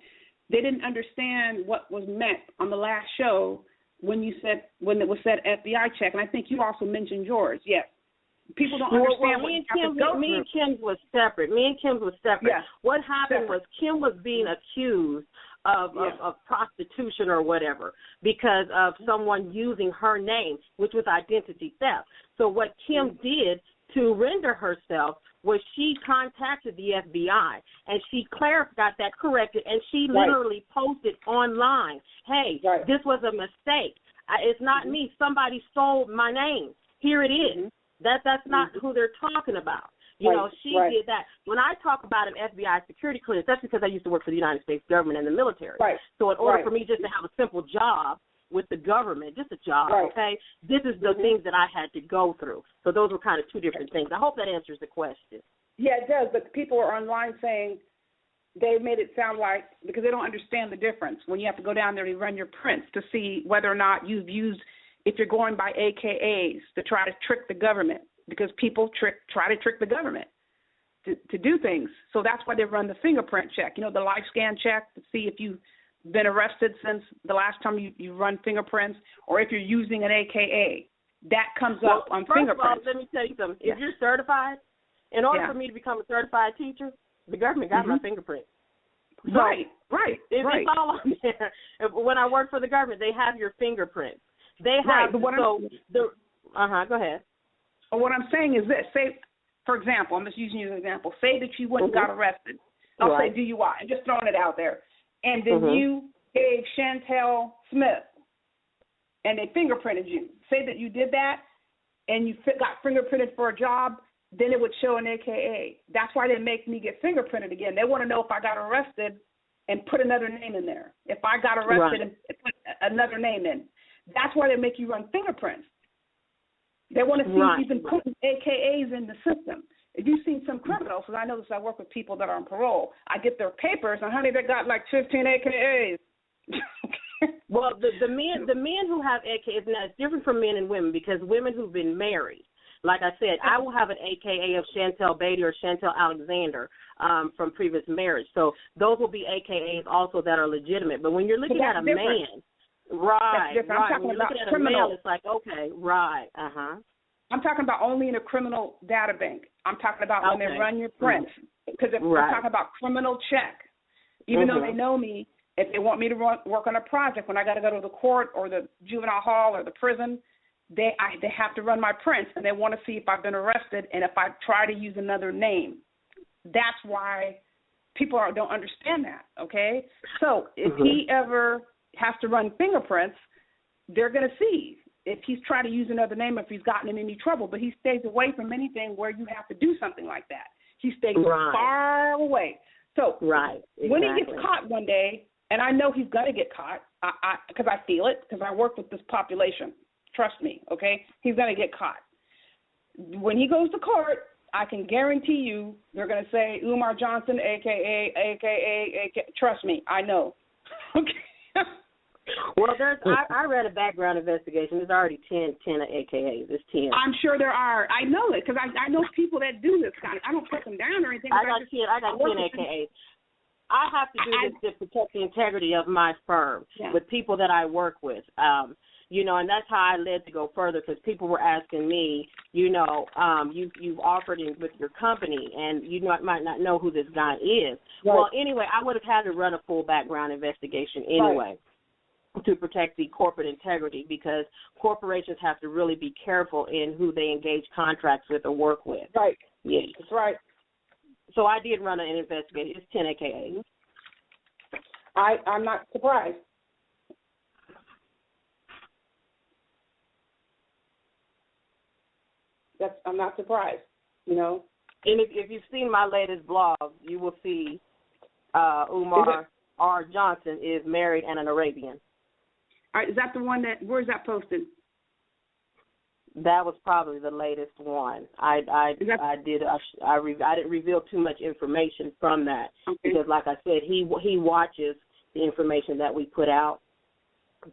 They didn't understand what was meant on the last show when it was said FBI check, and I think you also mentioned yours. Yes, people don't understand. Me and Kim's was separate. Yeah. What happened was Kim was being accused of prostitution or whatever because of someone using her name, which was identity theft. So what Kim did to render herself was she contacted the FBI, and she got that corrected, and she literally posted online, hey, this was a mistake. It's not me. Somebody stole my name. Here it is. That's not who they're talking about. You know, she did that. When I talk about an FBI security clearance, that's because I used to work for the United States government and the military. So in order for me just to have a simple job with the government, just a job, okay, this is the things that I had to go through. So those were kind of 2 different things. I hope that answers the question. Yeah, it does, but people are online saying they made it sound like, because they don't understand the difference, when you have to go down there and run your prints to see whether or not you've used, if you're going by AKAs to try to trick the government, because people try to trick the government to do things. So that's why they run the fingerprint check, you know, the live scan check to see if you've been arrested since the last time you run fingerprints, or if you're using an AKA. That comes up on fingerprints. First of all, let me tell you something. If you're certified, in order for me to become a certified teacher, the government got my fingerprint. So right. It's all on there. When I work for the government, they have your fingerprints. They have Go ahead. What I'm saying is this: say, for example, I'm just using you as an example. Say that you went and got arrested. I'll say DUI. I'm just throwing it out there. And then you gave Chantel Smith, and they fingerprinted you. Say that you did that, and you got fingerprinted for a job. Then it would show an AKA. That's why they make me get fingerprinted again. They want to know if I got arrested and put another name in there. If I got arrested and put another name in. That's why they make you run fingerprints. They want to see if you've been putting AKAs in the system. If you've seen some criminals, because I know this, I work with people that are on parole, I get their papers, and honey, they got like 15 AKAs. Well, the men who have AKAs, now it's different from men and women, because women who've been married, like I said, I will have an AKA of Chantel Beatty or Chantel Alexander from previous marriage. So those will be AKAs also that are legitimate. But when you're looking at a man, right. I'm talking when you're about looking at criminal. a man, it's like, okay, right, I'm talking about only in a criminal data bank. I'm talking about when they run your prints. Because I'm talking about criminal check. Even though they know me, if they want me to work on a project, when I got to go to the court or the juvenile hall or the prison, they have to run my prints, and they want to see if I've been arrested and if I try to use another name. That's why people don't understand that, okay? So if he ever has to run fingerprints, they're going to see if he's trying to use another name, if he's gotten in any trouble. But he stays away from anything where you have to do something like that. He stays far away. So when he gets caught one day, and I know he's going to get caught because I feel it, because I work with this population. Trust me, okay? He's going to get caught. When he goes to court, I can guarantee you they're going to say UMAR Johnson, a.k.a. Trust me, I know. Okay. Well, I read a background investigation. There's already 10 AKAs. There's 10. I'm sure there are. I know it because I know people that do this kind of. I don't put them down or anything. I got 10 AKAs. I have to do this to protect the integrity of my firm with people that I work with. And that's how I led to go further, because people were asking me, you've offered with your company, and you might not know who this guy is. Right. Well, anyway, I would have had to run a full background investigation anyway to protect the corporate integrity, because corporations have to really be careful in who they engage contracts with or work with. Right. Yes. That's right. So I did run an investigation. It's 10 AKA. I'm not surprised. I'm not surprised, And if you've seen my latest blog, you will see UMAR Johnson is married and an Arabian. All right, is that the one where's that posted? That was probably the latest one. I didn't reveal too much information from that because, like I said, he watches the information that we put out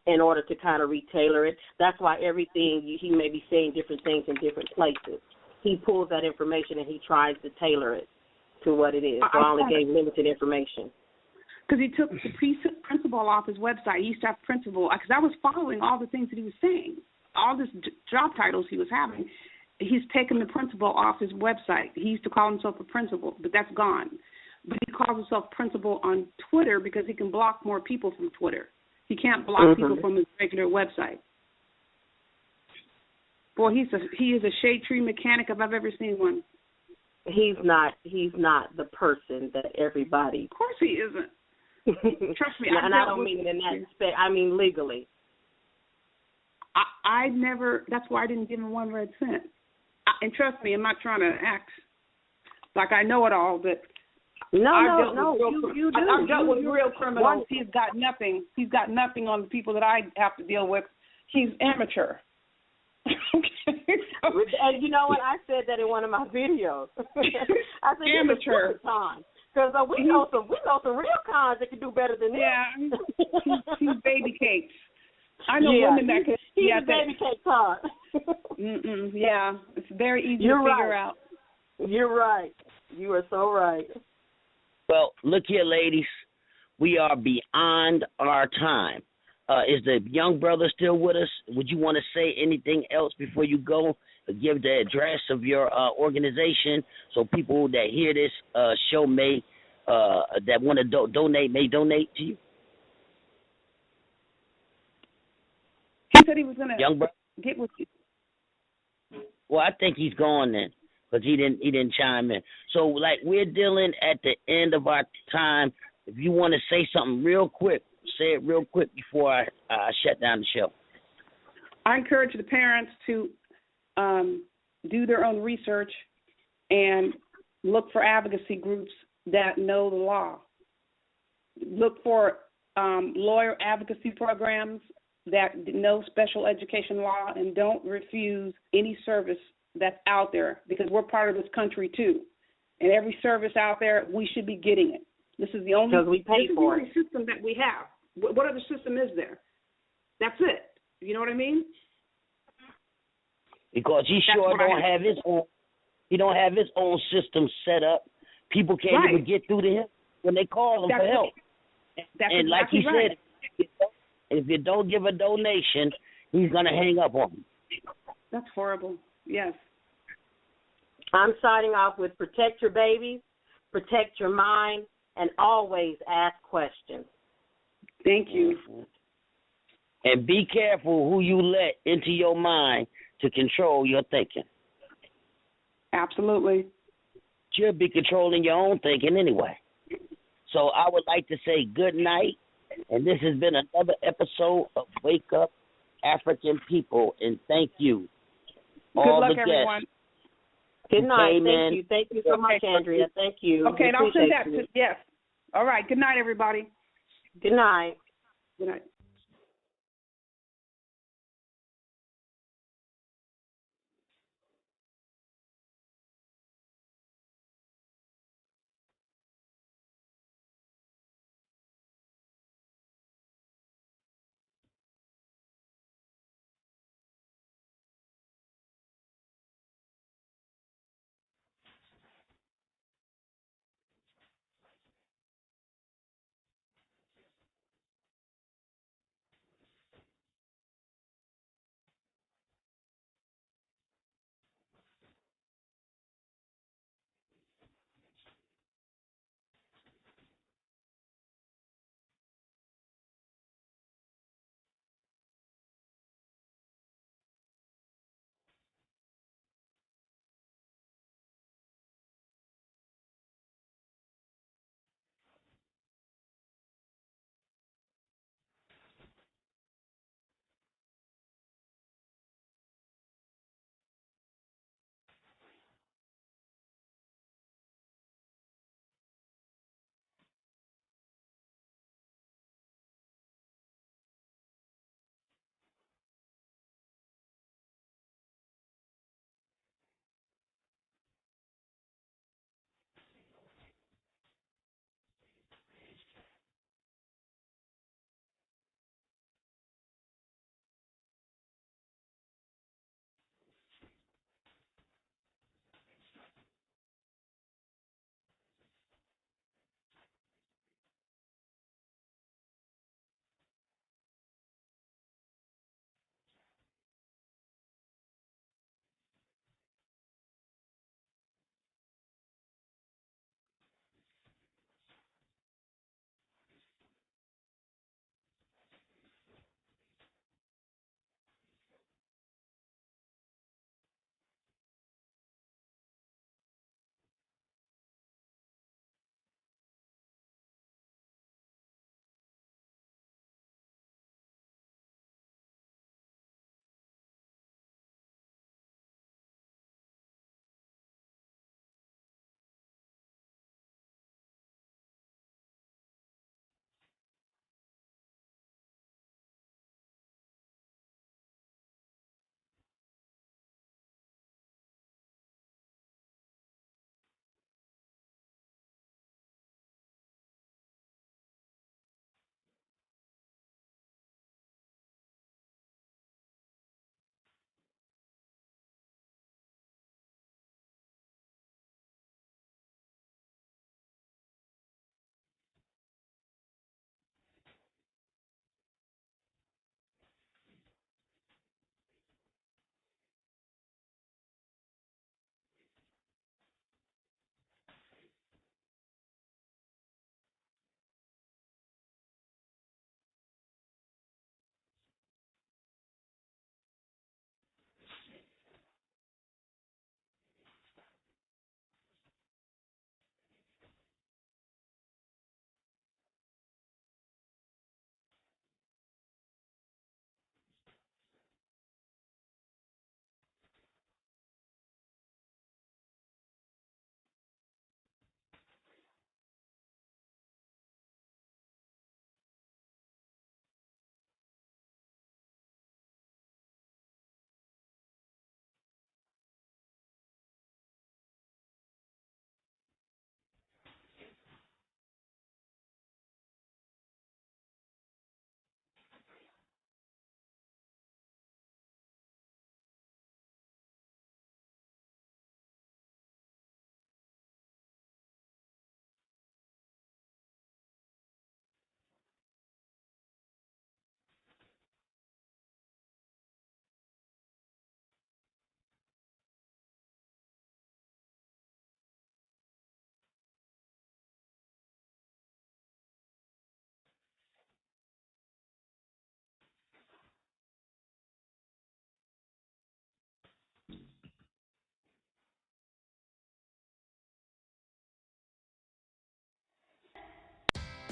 in order to kind of retailor it. That's why everything he may be saying different things in different places. He pulls that information and he tries to tailor it to what it is. So I only gave limited information. Because he took the principal off his website. He used to have principal. Because I was following all the things that he was saying, all this job titles he was having. He's taken the principal off his website. He used to call himself a principal, but that's gone. But he calls himself principal on Twitter because he can block more people from Twitter. He can't block people from his regular website. Boy, he is a shade tree mechanic if I've ever seen one. He's not the person that everybody. Of course he isn't. Trust me. And I don't mean in that respect. I mean legally. I never. That's why I didn't give him one red cent. And trust me, I'm not trying to act like I know it all, but you do. I've dealt with real criminals. He's got nothing. He's got nothing on the people that I have to deal with. He's amateur. And you know what? I said that in one of my videos. I said amateur. Because we know some real cons that can do better than this. Yeah, he's baby cakes. I know women that can. He's baby cake con. Yeah, it's very easy to figure out. You're right. You are so right. Well, look here, ladies. We are beyond our time. Is the young brother still with us? Would you want to say anything else before you go? Give the address of your organization so people that hear this show may that want to donate may donate to you? He said he was going to get with you. Well, I think he's gone then, because he didn't chime in. So, like, we're dealing at the end of our time. If you want to say something real quick, say it real quick before I shut down the show. I encourage the parents to do their own research and look for advocacy groups that know the law. Look for lawyer advocacy programs that know special education law, and don't refuse any service that's out there, because we're part of this country too. And every service out there, we should be getting it. This is the only, we pay for it. System that we have. What other system is there? That's it. You know what I mean? Because he sure don't have his own. He don't have his own system set up. People can't even get through to him when they call him for help. And like he said, if you don't give a donation, he's gonna hang up on you. That's horrible. Yes. I'm signing off with protect your babies, protect your mind, and always ask questions. Thank you. And be careful who you let into your mind to control your thinking. Absolutely. You'll be controlling your own thinking anyway. So I would like to say good night, and this has been another episode of Wake Up African People, and thank you. Good luck, everyone. Good night. Thank you. Thank you so much, Andrea. Thank you. Okay, and I'll send that. Yes. All right. Good night, everybody. Good night. Good night.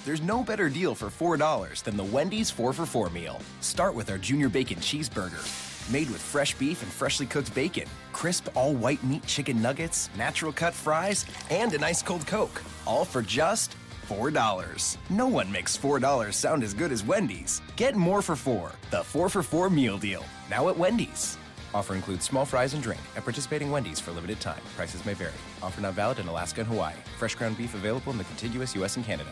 there's no better deal for $4 than the Wendy's 4 for $4 meal. Start with our Junior Bacon Cheeseburger. Made with fresh beef and freshly cooked bacon, crisp all-white meat chicken nuggets, natural cut fries, and an ice-cold Coke. All for just $4. No one makes $4 sound as good as Wendy's. Get more for $4. The 4 for $4 meal deal. Now at Wendy's. Offer includes small fries and drink at participating Wendy's for a limited time. Prices may vary. Offer not valid in Alaska and Hawaii. Fresh ground beef available in the contiguous U.S. and Canada.